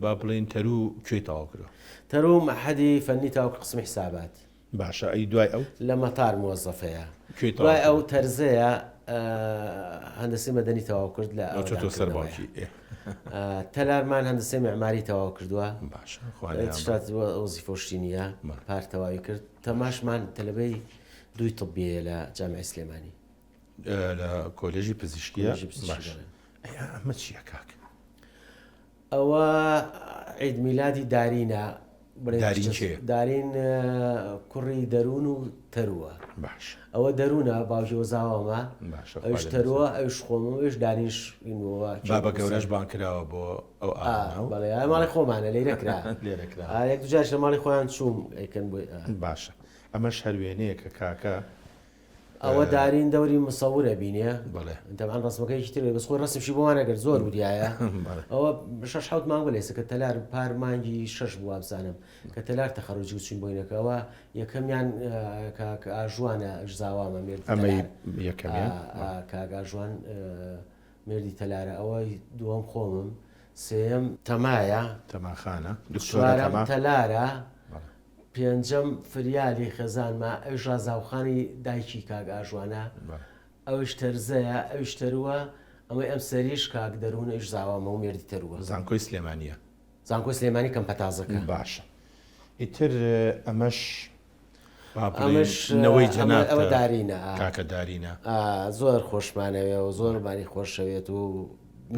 با بڵین تەرو کوێی تەواو کردو تەرو مەحەدی فەنی تاوکە قسمی حسابات باشە ئەی دوای ئەو لە مەتار مۆزەفەیە دوای ئەو تەرزەیە هەندسی مەدەنی تەواو کرد لە تۆ سەرباکی تەلارمان هەندسی معماری تەواو کردووە باشە وەزیفۆشتی نییە پار تەواوی کرد تەماشمان تەلەبەی دوی طبیە لە جامعی سلێمانی لە کۆلێژی پزیشکیە ئەمە چییە کاک ئەوە عید میلادی دارینە دارین کوڕی دەروون و تەرووە باش ئەوە دەروونە باوکی وەزاوەمە ئەوش تەرووە ئەوش خۆمە ئەوش دانیش بابە گەورەش بان کراوە بۆ ئەو بەڵێ ماڵی خۆمانە لێرەکرا یەک دوجار لە ماڵی خۆیان چووم ئەیکەن بۆ باشە ئەمەش هەروێنەیە کە کاکە ئەوە دارین دەوری مسەورە بینێ بڵێ دەبان ڕستمەکەیکی تر بەس خۆی ڕستمشی بۆوانەگەر زۆر بودایە ئەوە 6 مانگ لێسە کە تەلار پار مانگی 6 بووە بزانم کە تەلار تەخەڕۆجی چوین بۆینەکەەوە یەکەمیان ئاژوانە ئەژزاوامە مێرد ئەمەی یەکەمیان کاگاژوان مێردی تەلارە ئەوەی دووەم خۆمم سێم تەمایە تەماخانە چوارەم تەلارە پێنجەم فریالی خێزانمە ئەوش ڕازاوخانی دایکی کاگاژوانە ئەوش تەرزەیە ئەوش تەرووە ئەمەی ئەم سەریش کاک دەروون ئەوش زاوامە و مێردی تەرووە زانکۆی سلێمانیە زانکۆی سلێمانی کەم پەتازەکە باشە ئیتر ئەمەش ئەمەشنەوەی جەناب ئەوە دارینە کاکە دارینە زۆر خۆشمانەوێ و زۆربانی خۆشەوێت و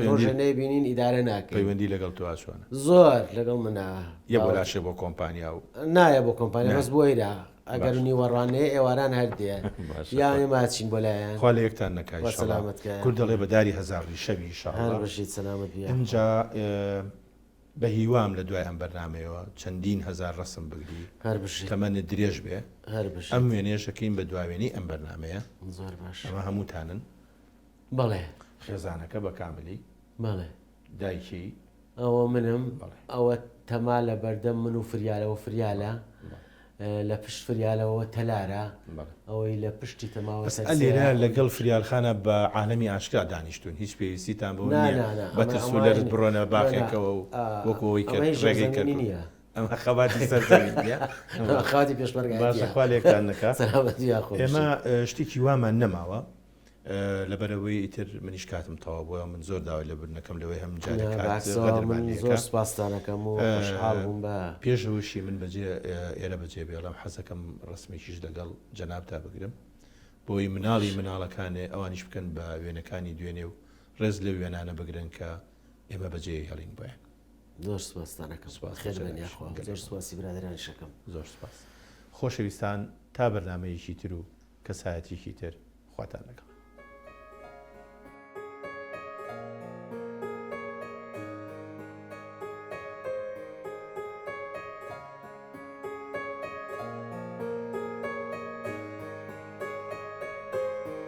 ڕۆژە نەیبینین ئیدارە ناکەین پەیوەندی لەگەڵ تو ئاچوانە زۆر لەگەڵ منە یە بۆ لاشێ بۆ کۆمپانیا و نایە بۆ کۆمپانیا بەس بۆیرا ئەگەر نیوەڕانەیە ئێواران هەردێ یان ماچین بۆ لایەن خوا لە یەکتان نەکای سەلامەتکە کورد دەڵێ بەداری هەزاری شەوی شاڵ بەشیت سەلامەت بێ ئەمجا بە هیوام لە دوای ئەم بەرنامەوە چەندین هەزار ڕسم بگری تەمەنت درێژ بێ ئەم وێنێشەکەین بە دواوێنی ئەم بەرنمەیە زۆر باش ئەمە هەمووتانن بەڵێ خێزانەکە بە کاملی بەڵێ دایکی ئەوە منم ئەوە تەما لە بەردەم من و فریالەوە فریالە لە پشت فریالەوە تەلارە ئەوەی لە پشتی تەماوە لێرە لەگەڵ فریالخانە بە عالەمی ئاشکرا دانیشتون هیچ پێویستیتان بۆ بە ترسولەرت بڕۆنە باخێکەوە و وەکەوەی ڕێگەی کرد نییە ئەمە خەواتی سەرزەوی خاتی پێشمەرگخوالێکتان نەکە ئێمە شتێکی وامان نەماوە لەبەرەوەی ئیتر منیش کاتم تەوا بووە من زۆر داوای لە برنەکەم لەوەی هەم زۆر سپاسدانەکەم و حاڵبووم بە پێشەوەشی من بەجێ ئێرە بەجێ بێڵم حەزەکەم ڕسمێکیش لەگەڵ جەنابتا بگرم بۆی مناڵی مناڵەکانێ ئەوانیش بکەن بە وێنەکانی دوێنێ و ڕێز لە وێنانە بگرن کە ئێمە بەجێ هەڵین بۆیان زۆر سپاسدانەکەم زۆر سواسی برادرانی شەکەم زۆر سپاس خۆشەویستان تا بەرنامەیەکی تر و کەسایەتێکی تر خواتان لەگەڵ